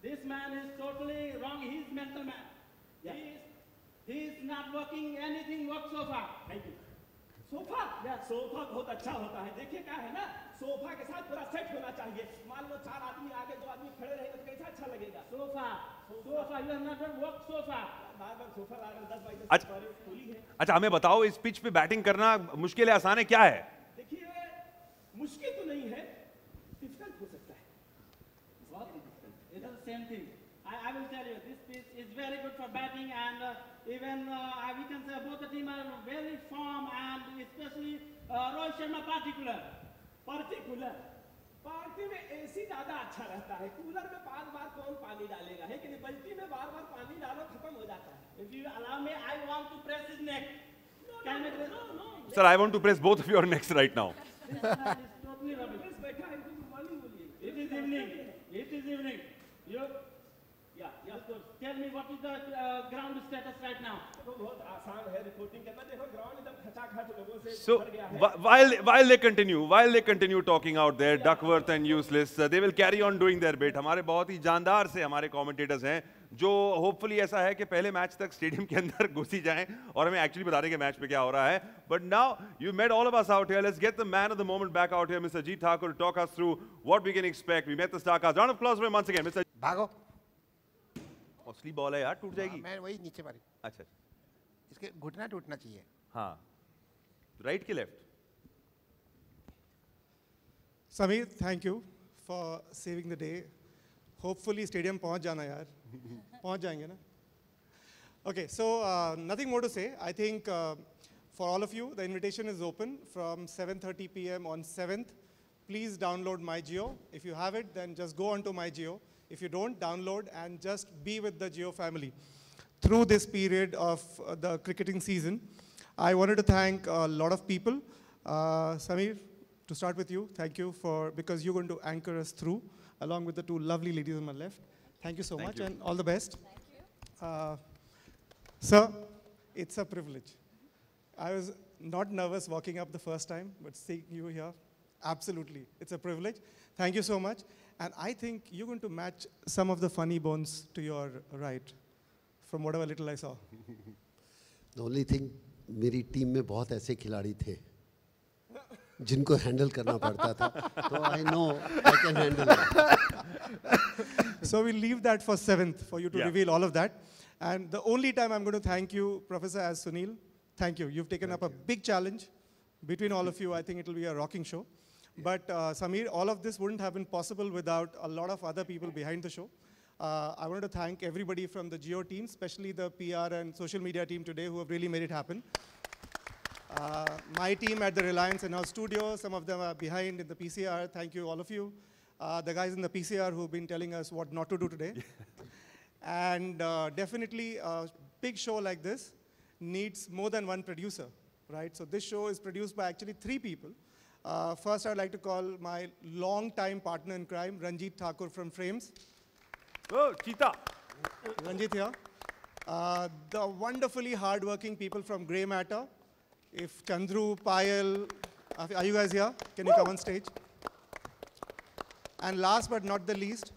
[SPEAKER 13] This man is totally wrong. He is mental man.
[SPEAKER 11] Yeah.
[SPEAKER 13] He is not working anything work so far.
[SPEAKER 11] Thank you. Sofa sofa बहुत अच्छा होता है. देखिए क्या है ना, सोफा के साथ पूरा सेट होना चाहिए. मान लो 4 आदमी आगे 2 आदमी खड़े रहेंगे तो कैसा अच्छा लगेगा.
[SPEAKER 13] Sofa. You are not going work sofa.
[SPEAKER 11] बार सोफा ला रहे 10 बाई 10
[SPEAKER 7] अच्छा।
[SPEAKER 11] खुली है.
[SPEAKER 7] अच्छा हमें बताओ इस पिच पे बैटिंग करना मुश्किल है आसान है क्या है?
[SPEAKER 11] देखिए मुश्किल तो नहीं है, डिफिकल्ट हो सकता है.
[SPEAKER 13] What is different? It is the same thing. I will tell you, this pitch is very good for batting and even we can say both the team are very firm and especially Rohit Sharma particular.
[SPEAKER 11] Party में AC ज्यादा अच्छा रहता है. Cooler में बार कौन पानी डालेगा है कि नहीं. बल्टी में बार पानी डालो खत्म हो जाता है.
[SPEAKER 13] If you allow me, I want to press his neck. Can I press?
[SPEAKER 11] No.
[SPEAKER 7] Sir, I want to press both of your necks right now.
[SPEAKER 13] This man is totally rubbish.
[SPEAKER 11] बैठा है. गुड मॉर्निंग बोलिए.
[SPEAKER 13] It is evening. Good. Tell me what is the ground status right now?
[SPEAKER 11] बहुत आसान है reporting करना. देखो ground एकदम खचाखच लोगों से
[SPEAKER 7] So
[SPEAKER 11] भर गया है.
[SPEAKER 7] while they continue talking out there, Duckworth and Useless, they will carry on doing their bit. हमारे बहुत ही जानदार से हमारे commentators हैं जो होपफुली ऐसा है कि पहले मैच तक स्टेडियम के अंदर घुस ही जाएं और हमें एक्चुअली बता दें कि मैच पे क्या हो रहा है. But now you met all of us out here. Let's get the man of the moment back out here, Mr. G. Thakur, to talk us through what we can expect. We met the star cast. Round of applause for him once again, Mr.
[SPEAKER 3] भागो.
[SPEAKER 7] असली ball है यार, टूट जाएगी.
[SPEAKER 3] मैं वही नीचे मारी.
[SPEAKER 7] अच्छा
[SPEAKER 3] इसके घुटना टूटना चाहिए.
[SPEAKER 7] हाँ, राइट के left.
[SPEAKER 2] Samir, thank you for saving the day. Hopefully stadium पहुंच जाना यार. पहुंच जाएंगे ना. Okay, so nothing more to say. I think for all of you, the invitation is open from 7:30 p.m. on 7th. Please download MyJio. If you have it, then just go onto MyJio. If you don't, download and just be with the Jio family. Through this period of the cricketing season, I wanted to thank a lot of people. Samir, to start with you, thank you because you're going to anchor us through, along with the 2 lovely ladies on my left. Thank you so much and all the best.
[SPEAKER 9] Thank you.
[SPEAKER 2] Sir, it's a privilege. I was not nervous walking up the first time, but seeing you here, absolutely, it's a privilege. Thank you so much. And I think you're going to match some of the funny bones to your right, from whatever little I saw.
[SPEAKER 6] The only thing, मेरी team में बहुत ऐसे खिलाड़ी थे जिनको handle करना पड़ता था. So I know I can handle it.
[SPEAKER 2] So we'll leave that for 7th for you to reveal all of that. And the only time I'm going to thank you, Professor, as Sunil, thank you. You've taken up a big challenge. Between all of you, I think it'll be a rocking show. But Samir, all of this wouldn't have been possible without a lot of other people behind the show. I wanted to thank everybody from the Jio team, especially the PR and social media team today who have really made it happen. My team at the Reliance and House Studio, some of them are behind in the PCR. Thank you, all of you. The guys in the PCR who've been telling us what not to do today. And definitely a big show like this needs more than one producer, right? So this show is produced by actually 3 people. First, I'd like to call my long-time partner in crime, Ranjit Thakur from Frames.
[SPEAKER 7] Oh, Cheetah.
[SPEAKER 2] Ranjit here.
[SPEAKER 14] The wonderfully hardworking people from Grey Matter. If Chandru, Payal, are you guys here? Can you come on stage? And last but not the least,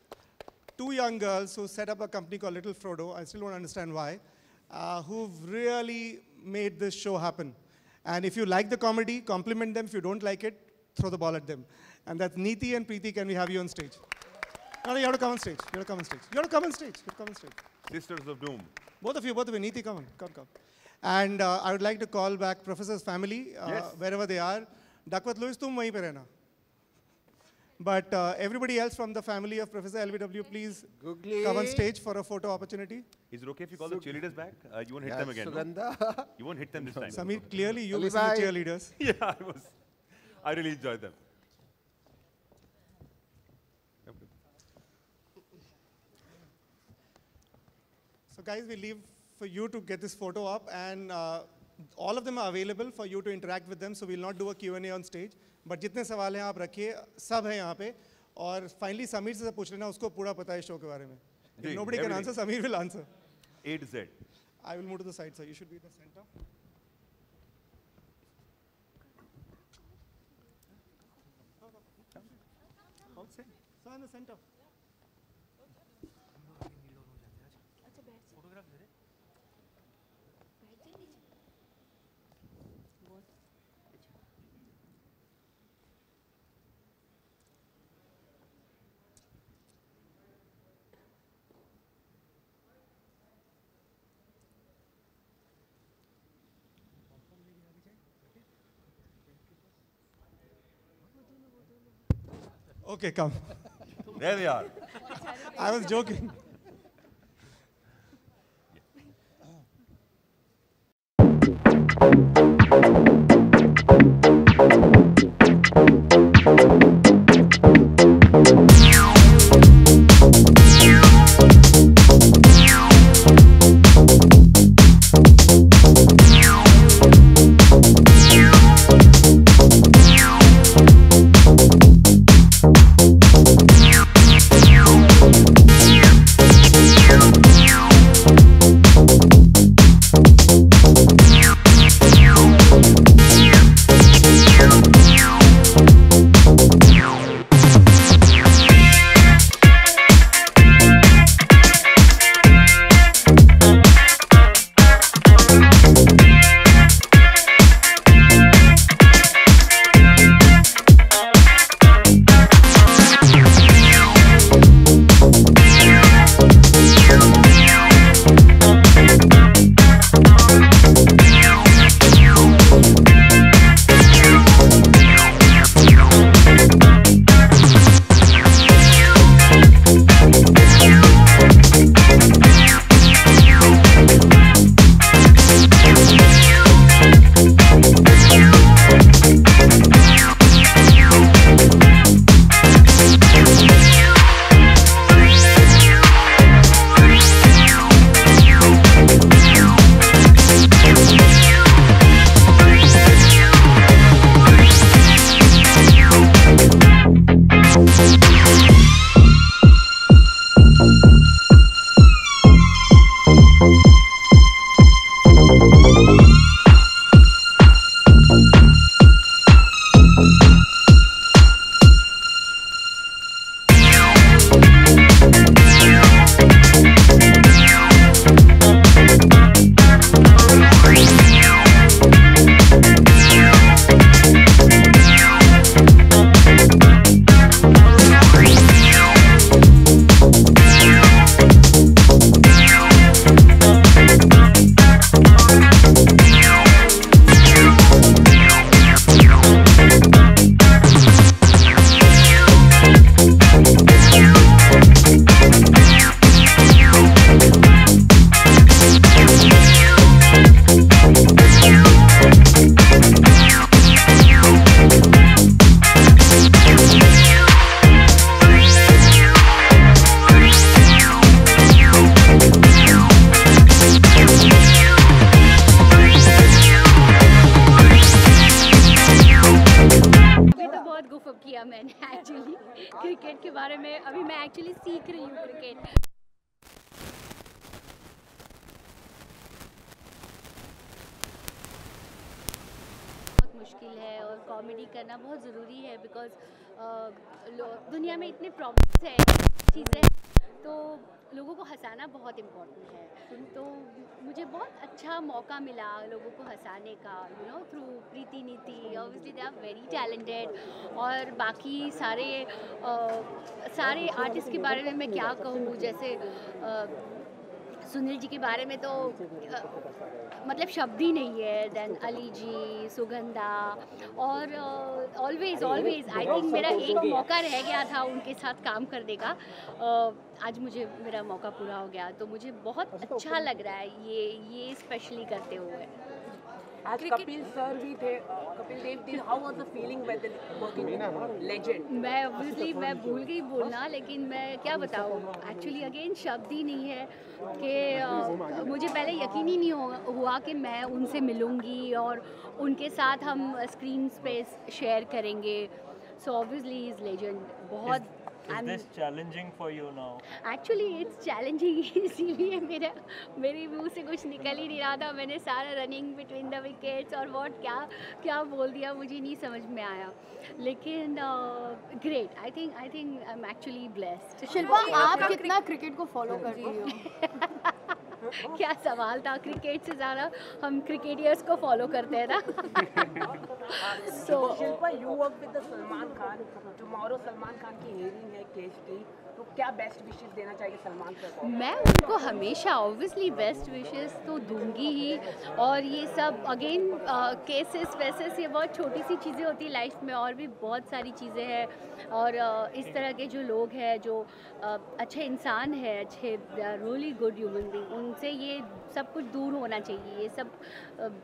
[SPEAKER 14] 2 young girls who set up a company called Little Frodo. I still don't understand why. Who've really made this show happen. And if you like the comedy, compliment them. If you don't like it, throw the ball at them. And that's Neeti and Preeti. Can we have you on stage? No, you have to come on stage. You have to come on stage. You have to come on stage. You have to come on stage.
[SPEAKER 7] Sisters of Doom.
[SPEAKER 14] Both of you. Neeti, come on. Come. And I would like to call back Professor's family, wherever they are. Duckworth Lewis, tum wahin pe rehna. But everybody else from the family of Professor LBW, please come on stage for a photo opportunity.
[SPEAKER 7] Is it okay if you call the cheerleaders back? You won't hit them again.
[SPEAKER 3] Sugandha.
[SPEAKER 7] No? You won't hit them this time.
[SPEAKER 14] Samir, clearly you listen to cheerleaders.
[SPEAKER 7] Yeah, I really enjoyed them.
[SPEAKER 14] So guys, we leave for you to get this photo up, and all of them are available for you to interact with them. So we'll not do a Q&A on stage. But जितने सवाल हैं आप रखिए, सब हैं यहाँ पे. और finally समीर से पूछ लेना, उसको पूरा पता है शो के बारे में. If nobody can answer, Samir will answer.
[SPEAKER 7] A to Z.
[SPEAKER 14] I will move to the side, sir. You should be in the center. Sir, in the center. Okay, come.
[SPEAKER 7] There they are.
[SPEAKER 14] I was joking.
[SPEAKER 8] Cricket के बारे में अभी मैं actually सीख रही हूँ cricket. मुश्किल है और कॉमेडी करना बहुत ज़रूरी है बिकॉज दुनिया में इतने प्रॉब्लम्स है चीज़ें, तो लोगों को हंसाना बहुत इम्पोर्टेंट है। तो मुझे बहुत अच्छा मौका मिला लोगों को हंसाने का, थ्रू प्रीति नीति। Obviously they are very talented. और बाकी सारे आर्टिस्ट के बारे में मैं क्या कहूँ, जैसे सुनील जी के बारे में तो मतलब शब्द ही नहीं है। देन अली जी, सुगंधा, और ऑलवेज आई थिंक मेरा एक मौका रह गया था उनके साथ काम करने का। आज मुझे मेरा मौका पूरा हो गया, तो मुझे बहुत अच्छा लग रहा है ये स्पेशली करते हुए।
[SPEAKER 15] आज कपिल सर भी थे, Kapil Dev ji, how was the feeling when they working with legend?
[SPEAKER 8] मैं ऑब्वियसली मैं भूल गई बोलना, लेकिन मैं क्या बताऊँ, एक्चुअली अगेन शब्द ही नहीं है कि मुझे पहले यकीन ही नहीं हुआ कि मैं उनसे मिलूँगी और उनके साथ हम स्क्रीन स्पेस शेयर करेंगे। So obviously is legend. बहुत
[SPEAKER 16] Is this challenging for you now?
[SPEAKER 8] Actually it's challenging, इसीलिए मेरे मुंह से कुछ निकल ही नहीं रहा था। मैंने सारा रनिंग बिटवीन द विकेट्स और क्या बोल दिया मुझे नहीं समझ में आया, लेकिन great. I think I am actually blessed.
[SPEAKER 12] Shilpa, आप कितना क्रिकेट को फॉलो करती हो?
[SPEAKER 8] क्या सवाल था, क्रिकेट से ज़्यादा हम क्रिकेटियर्स को फॉलो करते हैं ना।
[SPEAKER 15] So Shilpa, you work with the Salman Khan. Tomorrow Salman Khan की हियरिंग है केस की, तो क्या बेस्ट विशेस देना चाहिए सलमान को?
[SPEAKER 8] मैं उनको हमेशा ऑब्वियसली बेस्ट विशेस तो दूंगी ही। और ये सब अगेन केसेस वैसेस, ये बहुत छोटी सी चीज़ें होती है लाइफ में, और भी बहुत सारी चीज़ें हैं। और इस तरह के जो लोग हैं जो अच्छे इंसान हैं, अच्छे रियली गुड ह्यूमन बीइंग, उनसे ये सब कुछ दूर होना चाहिए। ये सब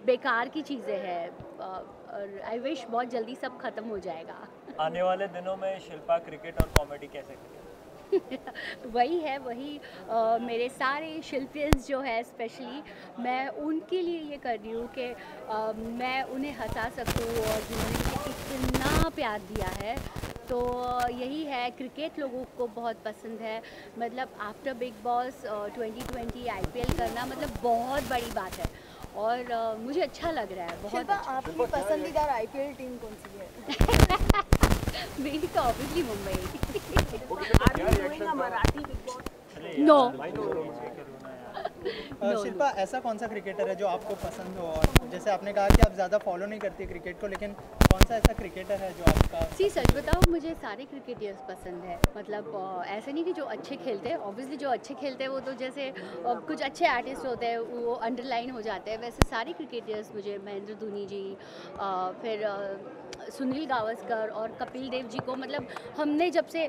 [SPEAKER 8] बेकार की चीज़ें हैं और आई विश बहुत जल्दी सब ख़त्म हो जाएगा।
[SPEAKER 16] आने वाले दिनों में शिल्पा क्रिकेट और कॉमेडी कैसे करें?
[SPEAKER 8] वही मेरे सारे शिल्पियंस जो है स्पेशली, मैं उनके लिए ये कर रही हूँ कि मैं उन्हें हंसा सकूँ, और जिन्होंने मुझे इतना प्यार दिया है। तो यही है, क्रिकेट लोगों को बहुत पसंद है। मतलब आफ्टर बिग बॉस 2020 IPL करना मतलब बहुत बड़ी बात है, और मुझे अच्छा लग रहा है बहुत।
[SPEAKER 12] आपकी पसंदीदा IPL टीम कौन सी है?
[SPEAKER 8] मेरी तो ऑब्वियसली मुंबई।
[SPEAKER 15] नो।
[SPEAKER 17] शिल्पा, ऐसा कौन सा क्रिकेटर है जो आपको पसंद हो? और जैसे आपने कहा कि आप ज़्यादा फॉलो नहीं करती क्रिकेट को, लेकिन कौन सा ऐसा क्रिकेटर है जो आपका?
[SPEAKER 8] सच बताओ, मुझे सारे क्रिकेटर्स पसंद है। मतलब ऐसे नहीं कि जो अच्छे खेलते हैं, ऑब्वियसली जो अच्छे खेलते हैं वो तो जैसे कुछ अच्छे आर्टिस्ट होते हैं वो अंडरलाइन हो जाते हैं, वैसे सारे क्रिकेटर्स मुझे, महेंद्र धोनी जी, फिर सुनील गावस्कर और कपिल देव जी को, मतलब हमने जब से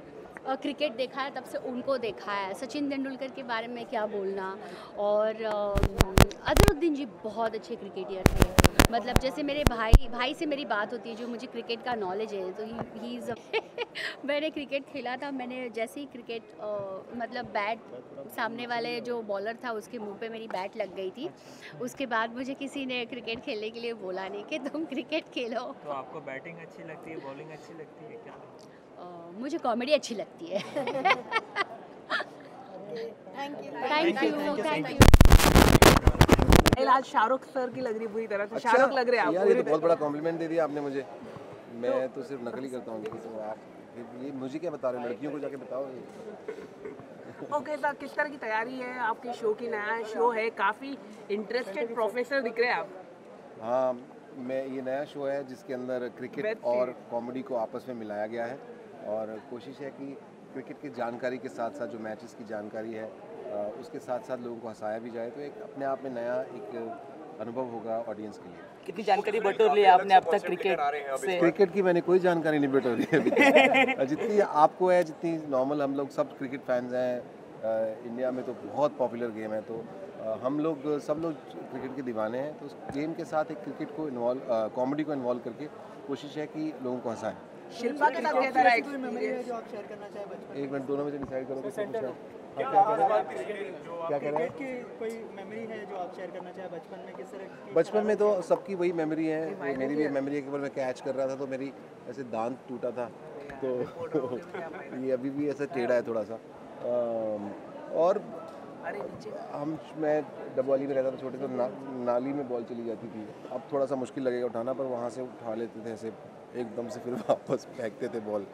[SPEAKER 8] क्रिकेट देखा है तब से उनको देखा है। सचिन तेंदुलकर के बारे में क्या बोलना, और अजहरुद्दीन जी बहुत अच्छे क्रिकेटर थे। मतलब जैसे मेरे भाई से मेरी बात होती है जो मुझे क्रिकेट का नॉलेज है, तो ही इज़ मैंने क्रिकेट खेला था। मैंने जैसे ही क्रिकेट मतलब बैट सामने वाले जो बॉलर था उसके मुंह पे मेरी बैट लग गई थी। उसके बाद मुझे किसी ने क्रिकेट खेलने के लिए बोला नहीं कि तुम क्रिकेट खेलो।
[SPEAKER 16] तो आपको बैटिंग अच्छी लगती है, बॉलिंग अच्छी लगती है क्या?
[SPEAKER 8] मुझे कॉमेडी अच्छी लगती है। Thank you.
[SPEAKER 15] आज शाहरुख सर की लग रही पूरी तरह से। शाहरुख लग रहे हैं आप।
[SPEAKER 18] यार, ये तो बहुत बड़ा कॉम्प्लीमेंट दे दिया आपने मुझे। मैं तो सिर्फ नकली करता हूँ, तो आप ये मुझे क्या बता रहे हो? लड़कियों को जाके बताओ।
[SPEAKER 15] ओके सर, किस तरह की तैयारी है आपके शो की? नया शो है, काफ़ी इंटरेस्टेड प्रोफेसर दिख रहे हैं आप।
[SPEAKER 18] हाँ, ये नया शो है जिसके अंदर क्रिकेट और कॉमेडी को आपस में मिलाया गया है, और कोशिश है कि क्रिकेट की जानकारी के साथ साथ जो मैचेस की जानकारी है उसके साथ साथ लोगों को हंसाया भी जाए, तो एक अपने आप में नया एक अनुभव होगा ऑडियंस के लिए।
[SPEAKER 15] कितनी जानकारी बटोर ली आपने अब तक क्रिकेट से?
[SPEAKER 18] क्रिकेट की मैंने कोई जानकारी नहीं बटोरी है अभी तक। जितनी आपको है, जितनी नॉर्मल, हम लोग सब क्रिकेट फैंस हैं। इंडिया में तो बहुत पॉपुलर गेम है, तो हम लोग सब लोग क्रिकेट के दीवाने हैं। तो उस गेम के साथ एक क्रिकेट को कॉमेडी को इन्वॉल्व करके कोशिश है कि लोगों को हंसाएं।
[SPEAKER 15] शिल्पा के साथ कैसा रहा
[SPEAKER 17] एक्सपीरियंस जो आप शेयर करना चाहे बचपन?
[SPEAKER 18] एक मिनट, दोनों में से डिसाइड करो किसको पूछना है।
[SPEAKER 17] क्या कह रहे हैं? की कोई मेमोरी है जो आप शेयर करना चाहे बचपन में? किस तरह की?
[SPEAKER 18] बचपन में तो सबकी वही मेमोरी है। मेरी भी मेमोरी है कि मैं कैच कर रहा था तो मेरी ऐसे दांत टूटा था, तो ये अभी भी ऐसा टेढ़ा है थोड़ा सा। और
[SPEAKER 15] अरे नीचे
[SPEAKER 18] मैं डबवाली में रहता था छोटे, तो नाली में बॉल चली जाती थी। अब थोड़ा सा मुश्किल लगेगा उठाना, पर वहाँ से उठा लेते थे ऐसे एकदम से, फिर वापस फेंकते थे बॉल,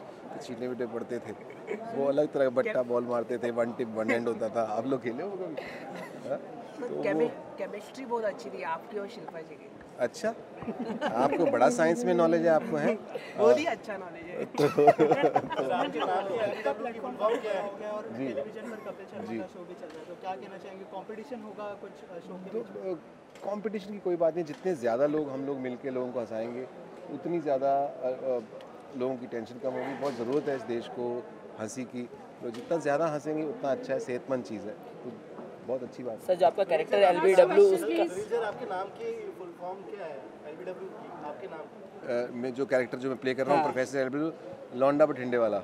[SPEAKER 18] छींटे वीटे पड़ते थे। वो अलग तरह का बट्टा बॉल मारते थे, वन टिप वन एंड होता था। आप लोग खेले हो कभी? हाँ? तो
[SPEAKER 15] केमिस्ट्री बहुत अच्छी थी आपकी और शिल्पा जी की।
[SPEAKER 18] अच्छा, आपको बड़ा साइंस में नॉलेज है, आपको है
[SPEAKER 15] बहुत ही अच्छा नॉलेज है।
[SPEAKER 18] जी
[SPEAKER 17] जी, शो भी चल रहा है, तो क्या कहना चाहेंगे, कंपटीशन होगा कुछ शो के बीच में?
[SPEAKER 18] कंपटीशन की कोई बात नहीं, जितने ज़्यादा लोग हम लोग मिलके लोगों को हंसाएंगे उतनी ज़्यादा लोगों की टेंशन कम होगी। बहुत ज़रूरत है इस देश को हंसी की, तो जितना ज़्यादा हंसेंगे उतना अच्छा है, सेहतमंद चीज़ है, तो बहुत अच्छी बात है।
[SPEAKER 15] सर जो आपका कैरेक्टर LBW,
[SPEAKER 17] सर आपके नाम की फुल फॉर्म क्या है? LBW आपके नाम?
[SPEAKER 18] मैं जो कैरेक्टर जो मैं प्ले कर रहा हूँ, प्रोफेसर LBW, लौंडा बठिंडे वाला।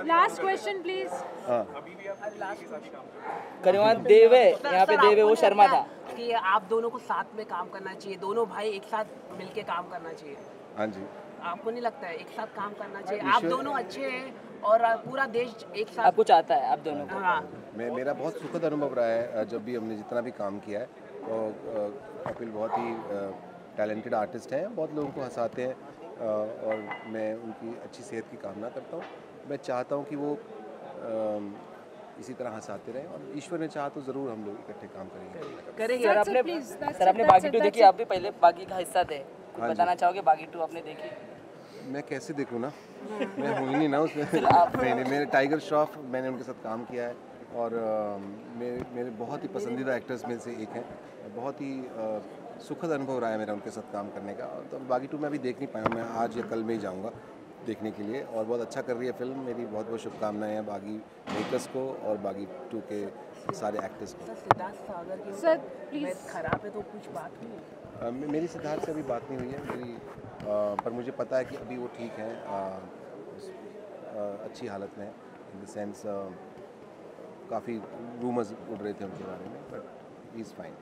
[SPEAKER 12] Last question please.
[SPEAKER 18] हाँ,
[SPEAKER 15] करीमान देव है यहाँ पे, देव है वो शर्मा था कि आप दोनों को साथ में काम करना चाहिए, दोनों भाई एक साथ मिलके काम करना चाहिए।
[SPEAKER 18] हाँ जी,
[SPEAKER 15] आपको नहीं लगता है एक साथ काम करना चाहिए? आप दोनों अच्छे हैं और पूरा देश एक साथ
[SPEAKER 19] आपको चाहता है, आप दोनों को।
[SPEAKER 15] हाँ,
[SPEAKER 18] मेरा बहुत सुखद अनुभव रहा है जब भी हमने जितना भी काम किया है। और कपिल बहुत ही टैलेंटेड आर्टिस्ट हैं, बहुत लोगों को हंसाते हैं, और मैं उनकी अच्छी सेहत की कामना करता हूँ। मैं चाहता हूँ कि वो इसी तरह हंसाते रहें, और ईश्वर ने चाहा तो ज़रूर हम लोग इकट्ठे काम करेंगे।
[SPEAKER 19] सर आपने बागी 2 देखी? आप भी पहले बागी का हिस्सा थे, कुछ बताना चाहोगे? बागी 2 आपने देखी?
[SPEAKER 18] मैं कैसे देखूँ ना, मैं हूँ ही नहीं ना उसमें। नहीं, मेरे टाइगर श्रॉफ, मैंने उनके साथ काम किया है, और मेरे बहुत ही पसंदीदा एक्टर्स में से एक हैं। बहुत ही सुखद अनुभव रहा है मेरा उनके साथ काम करने का। तो बागी 2 मैं अभी देख नहीं पाया, मैं आज या कल में ही जाऊँगा देखने के लिए, और बहुत अच्छा कर रही है फिल्म। मेरी बहुत बहुत शुभकामनाएं हैं बागी मेकर्स को और बागी 2 के सारे एक्टर्स को।
[SPEAKER 15] सिद्धार्थ सागर की सर प्लीज खराब है तो कुछ बात नहीं?
[SPEAKER 18] मेरी सिद्धार्थ से अभी बात नहीं हुई है मेरी, पर मुझे पता है कि अभी वो ठीक हैं, अच्छी हालत में, इन द सेंस काफ़ी रूमर्स उड़ रहे थे उनके बारे में, but he is fine.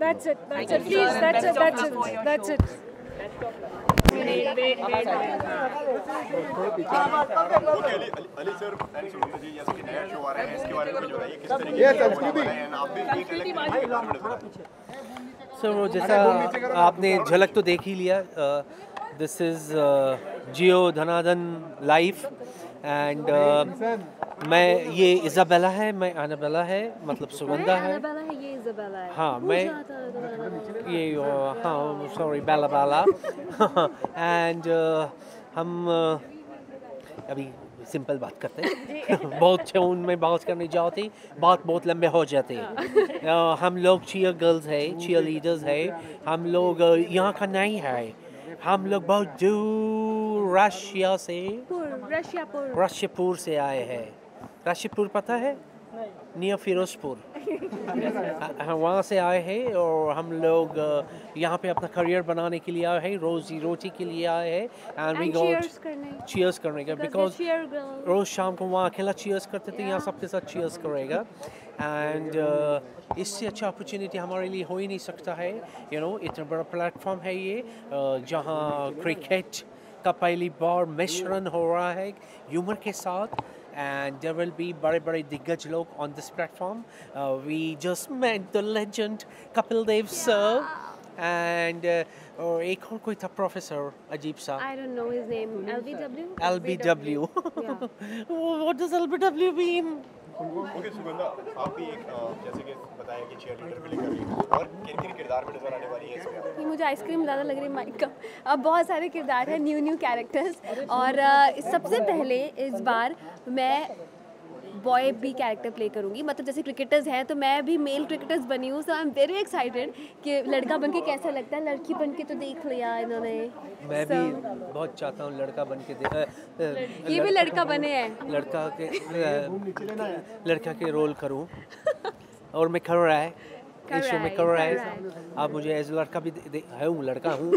[SPEAKER 12] That's it. Please, that's it.
[SPEAKER 20] Ali sir and Sunita ji, जैसे कि नया शो आ रहा है, इसके बारे में जो है किस तरीके से
[SPEAKER 21] सर वो जैसा आपने झलक तो देख ही लिया, this is Jio Dhanadhan life, and मैं ये इज़ाबेला है, मैं एनाबेला है, मतलब सुगंधा है।
[SPEAKER 12] ये इज़ाबेला है।
[SPEAKER 21] हाँ मैं ये हाँ सॉरी बेला बाला एंड हम अभी सिंपल बात करते हैं बहुत ट्यून में बात करने जाते बात बहुत लंबे हो जाते हैं। हम लोग चीयर गर्ल्स है, चीयर लीडर्स है, हम लोग यहाँ का नहीं है, हम लोग बहुत दूर रशिया से रशियापुर से आए हैं। रशियापुर पता है? नियर फिरोजपुर वहाँ से आए हैं, और हम लोग यहाँ पे अपना करियर बनाने के लिए आए हैं, रोजी रोटी के लिए आए हैं, एंड वी गॉट चीयर्स करने का, बिकॉज रोज़ शाम को वहाँ अकेला चीयर्स करते थे, यहाँ सबके साथ चीयर्स करेगा, एंड इससे अच्छा अपॉर्चुनिटी हमारे लिए हो ही नहीं सकता है। यू नो इतना बड़ा प्लेटफॉर्म है ये, जहाँ क्रिकेट का पहली बार मिश्रण हो रहा है ह्यूमर के साथ, and there will be बड़े दिग्गज लोग on this platform. We just met the legend Kapil Dev sir, and और एक और कोई था प्रोफेसर अजीब सा,
[SPEAKER 12] I don't know his name. LBW.
[SPEAKER 21] LBW. What does LBW mean?
[SPEAKER 20] Okay Sugandha, आप भी एक जैसे कि बताया कि चीयरलीडर भी लेकर रही है, और किन किरदार में नजर आने वाली है इसमें?
[SPEAKER 12] कि मुझे आइसक्रीम ज़्यादा लग रही है माइक का। अब बहुत सारे किरदार हैं, न्यू कैरेक्टर्स, और सबसे पहले इस बार मैं बॉय भी कैरेक्टर प्ले करूँगी। मतलब जैसे क्रिकेटर्स हैं तो मैं भी मेल क्रिकेटर्स बनी हूँ, सो आई एम वेरी एक्साइटेड कि लड़का बनके कैसा लगता है। लड़की बनके तो देख लिया इन्होंने,
[SPEAKER 21] मैं भी बहुत चाहता हूँ लड़का बन के
[SPEAKER 12] ये भी लड़का बने हैं,
[SPEAKER 21] लड़का के रोल करूँ और मैं कर रहा है इस शो में कर रहा है। आप मुझे एज लड़का भी हूँ, लड़का हूँ,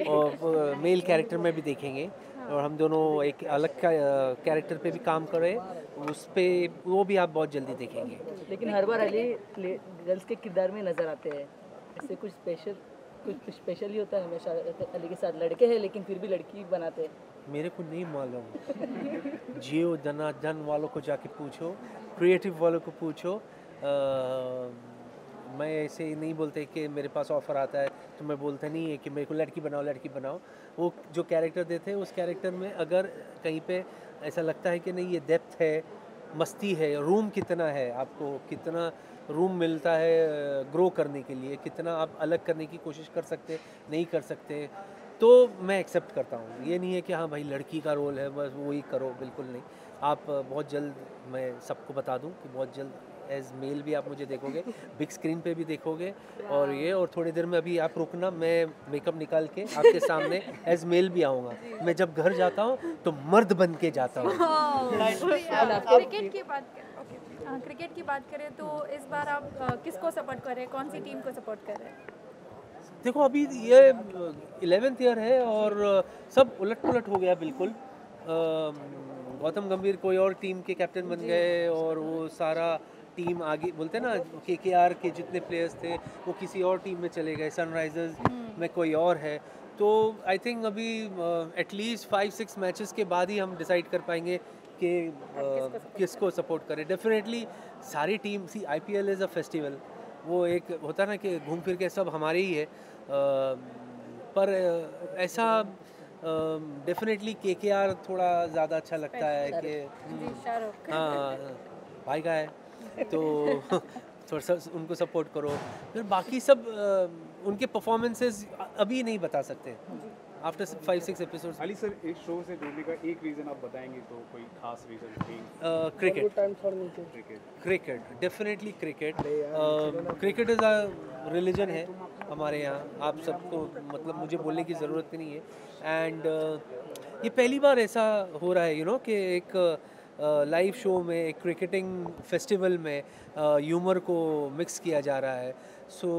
[SPEAKER 21] और मेल कैरेक्टर में भी देखेंगे, और हम दोनों एक अलग कैरेक्टर पे भी काम कर रहे हैं, उस पे वो भी आप बहुत जल्दी देखेंगे।
[SPEAKER 19] लेकिन हर बार अली गर्ल्स के किरदार में नज़र आते हैं, इससे कुछ स्पेशल ही होता है हमेशा। अली के साथ लड़के हैं लेकिन फिर भी लड़की बनाते हैं।
[SPEAKER 21] मेरे को नहीं मालूम। जियो धनाधन वालों को जाके पूछो, क्रिएटिव वालों को पूछो। मैं ऐसे ही नहीं बोलते कि मेरे पास ऑफ़र आता है तो मैं बोलता नहीं है कि मेरे को लड़की बनाओ। वो जो कैरेक्टर देते हैं उस कैरेक्टर में अगर कहीं पे ऐसा लगता है कि नहीं ये डेप्थ है, मस्ती है, रूम कितना है, आपको कितना रूम मिलता है ग्रो करने के लिए, कितना आप अलग करने की कोशिश कर सकते नहीं कर सकते, तो मैं एक्सेप्ट करता हूँ। ये नहीं है कि हाँ भाई लड़की का रोल है बस वही करो, बिल्कुल नहीं। आप बहुत जल्द, मैं सबको बता दूँ कि बहुत जल्द एज मेल भी आप मुझे देखोगे, बिग स्क्रीन पे भी देखोगे। और थोड़ी देर में अभी आप रुकना, मैं मेकअप निकाल के आपके सामने एज मेल भी आऊँगा। मैं जब घर जाता हूँ तो मर्द बन के जाता हूँ।
[SPEAKER 4] क्रिकेट की बात करें तो इस बार आप किसको सपोर्ट कर रहे हैं, कौन सी टीम को सपोर्ट कर रहे हैं?
[SPEAKER 21] देखो अभी ये 11th ईयर है और सब उलट पुलट हो गया बिल्कुल। गौतम गंभीर कोई और टीम के कैप्टन बन गए और वो सारा टीम आगे, बोलते हैं ना KKR के जितने प्लेयर्स थे वो किसी और टीम में चले गए, सनराइजर्स में कोई और है। तो आई थिंक अभी एटलीस्ट 5-6 मैचेस के बाद ही हम डिसाइड कर पाएंगे कि किसको सपोर्ट करें। डेफिनेटली सारी team, see IPL is a festival, वो एक होता है ना कि घूम फिर के सब हमारे ही है। पर ऐसा डेफिनेटली KKR थोड़ा ज़्यादा अच्छा लगता है कि हाँ भाई का है तो थोड़ा सा उनको सपोर्ट करो। फिर बाकी सब उनके परफॉर्मेंसेस अभी नहीं बता सकते आफ्टर 5-6 एपिसोड्स।
[SPEAKER 22] अली सर, इस शो से जुड़ने का एक रीज़न आप बताएंगे तो कोई खास reason? Cricket definitely cricket is a religion है हमारे यहाँ, आप सबको मतलब मुझे बोलने की ज़रूरत नहीं है। एंड ये पहली बार ऐसा हो रहा है कि एक लाइव शो में, एक क्रिकेटिंग फेस्टिवल में ह्यूमर को मिक्स किया जा रहा है। सो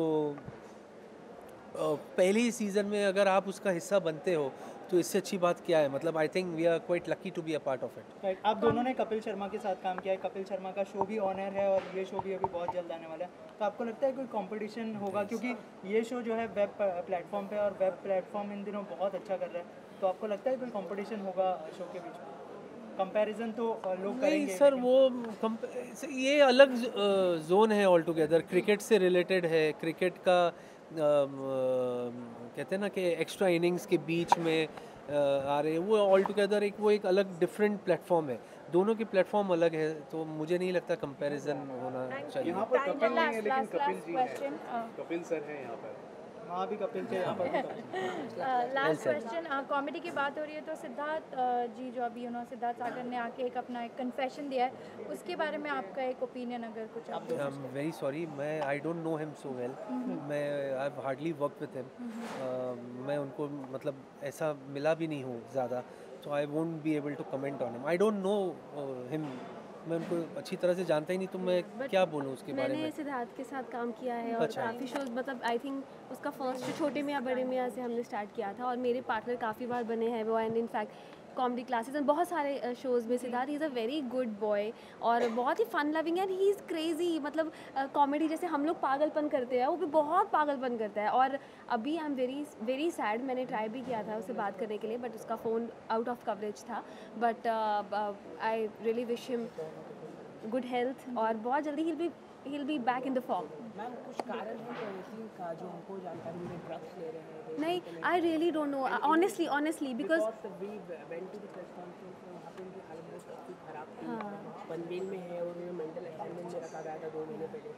[SPEAKER 22] पहली सीज़न में अगर आप उसका हिस्सा बनते हो तो इससे अच्छी बात क्या है। मतलब I think we are quite lucky to be a part of it.
[SPEAKER 17] Right, आप दोनों ने कपिल शर्मा के साथ काम किया है, कपिल शर्मा का शो भी ऑन एयर है और ये शो भी अभी बहुत जल्द आने वाला है, तो आपको लगता है कोई कंपटीशन होगा? क्योंकि ये शो जो है वेब प्लेटफॉर्म पे, और वेब प्लेटफॉर्म इन दिनों बहुत अच्छा कर रहा है, तो आपको लगता है कोई कंपटीशन होगा शो के बीच में? कंपैरिजन तो लोग करेंगे।
[SPEAKER 21] नहीं सर, वो ये अलग जोन है ऑल टुगेदर, क्रिकेट से रिलेटेड है। क्रिकेट का कहते हैं ना कि एक्स्ट्रा इनिंग्स के बीच में आ रहे, वो ऑल टुगेदर एक अलग डिफरेंट प्लेटफॉर्म है। दोनों के प्लेटफॉर्म अलग है, तो मुझे नहीं लगता कंपैरिजन होना चाहिए।
[SPEAKER 22] यहाँ पर कपिल नहीं है लेकिन कपिल जी हैं, कपिल सर हैं यहाँ पर,
[SPEAKER 17] वहाँ भी कपिल थे, यहाँ पर भी कपिल।
[SPEAKER 4] लास्ट क्वेश्चन, कॉमेडी की बात हो रही है तो सिद्धार्थ जी जो अभी सिद्धार्थ सागर ने आके एक अपना एक कन्फेशन दिया है, उसके बारे में आपका एक ओपिनियन अगर कुछ आप?
[SPEAKER 21] आई एम वेरी सॉरी, मैं I don't know him so well, मैं I have hardly work with him, मैं उनको मतलब ऐसा मिला भी नहीं हूँ ज़्यादा, तो I won't be able to comment on him. I don't know him, मैं उनको अच्छी तरह से जानता ही नहीं, तो मैं क्या बोलूँ उसके बारे में।
[SPEAKER 12] मैंने सिद्धार्थ के साथ काम किया है और काफ़ी शोज, मतलब आई थिंक उसका फर्स्ट छोटे मियाँ बड़े मियाँ से हमने स्टार्ट किया था और मेरे पार्टनर काफ़ी बार बने हैं वो, and in fact comedy classes and बहुत सारे शोज़ में Siddharth is a very good boy और बहुत ही fun loving and he is crazy. मतलब कॉमेडी जैसे हम लोग पागलपन करते हैं वो भी बहुत पागलपन करता है। और अभी आई एम वेरी सैड, मैंने ट्राई भी किया था उससे बात करने के लिए बट उसका फ़ोन आउट ऑफ कवरेज था, but I really wish him good health और बहुत जल्दी he'll be back in the form.
[SPEAKER 15] Ma'am कुछ कारण है का जो हमको जानकारी मिले, ड्रग्स ले रहे हैं?
[SPEAKER 12] नहीं, I really don't know honestly because
[SPEAKER 15] we went to the press conference, वहाँ पे उनकी हालत बहुत काफ़ी खराब थी, पनवेल में है और उन्हें मेंटल असाइलमेंट में रखा गया था 2 महीने पहले।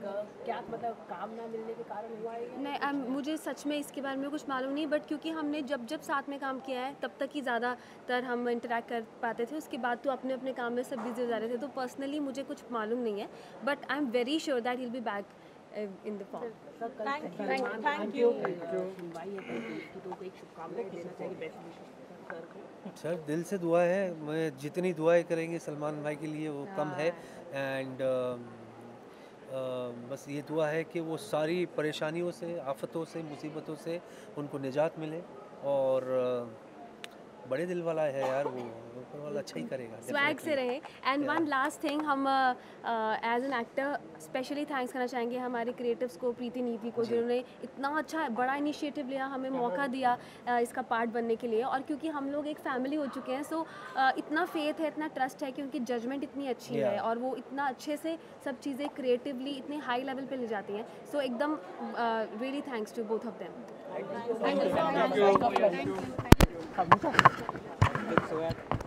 [SPEAKER 15] तो क्या मतलब काम ना मिलने के कारण हुआ है?
[SPEAKER 12] नहीं, मुझे सच में इसके बारे में कुछ मालूम नहीं, बट क्योंकि हमने जब साथ में काम किया है तब तक ही ज़्यादातर हम इंटरेक्ट कर पाते थे, उसके बाद तो अपने अपने काम में सब बिजी हो जा रहे थे, तो पर्सनली मुझे कुछ मालूम नहीं है, but I am very sure that he will be back in the form.
[SPEAKER 15] Thank you.
[SPEAKER 21] Sir दिल से दुआ है, मैं जितनी दुआएं करेंगे सलमान भाई के लिए वो कम है। एंड बस ये दुआ है कि वो सारी परेशानियों से, आफतों से, मुसीबतों से उनको निजात मिले और
[SPEAKER 22] बड़े दिल वाला है यार वो, ऊपर वाला अच्छा ही करेगा।
[SPEAKER 12] स्वैग से रहे। एंड वन लास्ट थिंग, हम as an actor specially thanks करना चाहेंगे हमारे क्रिएटिव्स को, प्रीति नीति को, जिन्होंने इतना अच्छा बड़ा इनिशिएटिव लिया, हमें मौका दिया इसका पार्ट बनने के लिए। और क्योंकि हम लोग एक फैमिली हो चुके हैं, सो इतना फेथ है, इतना ट्रस्ट है कि उनकी जजमेंट इतनी अच्छी है और वो इतना अच्छे से सब चीज़ें क्रिएटिवली इतने हाई लेवल पे ले जाती हैं। सो एकदम really thanks to both of them.
[SPEAKER 3] Thank you.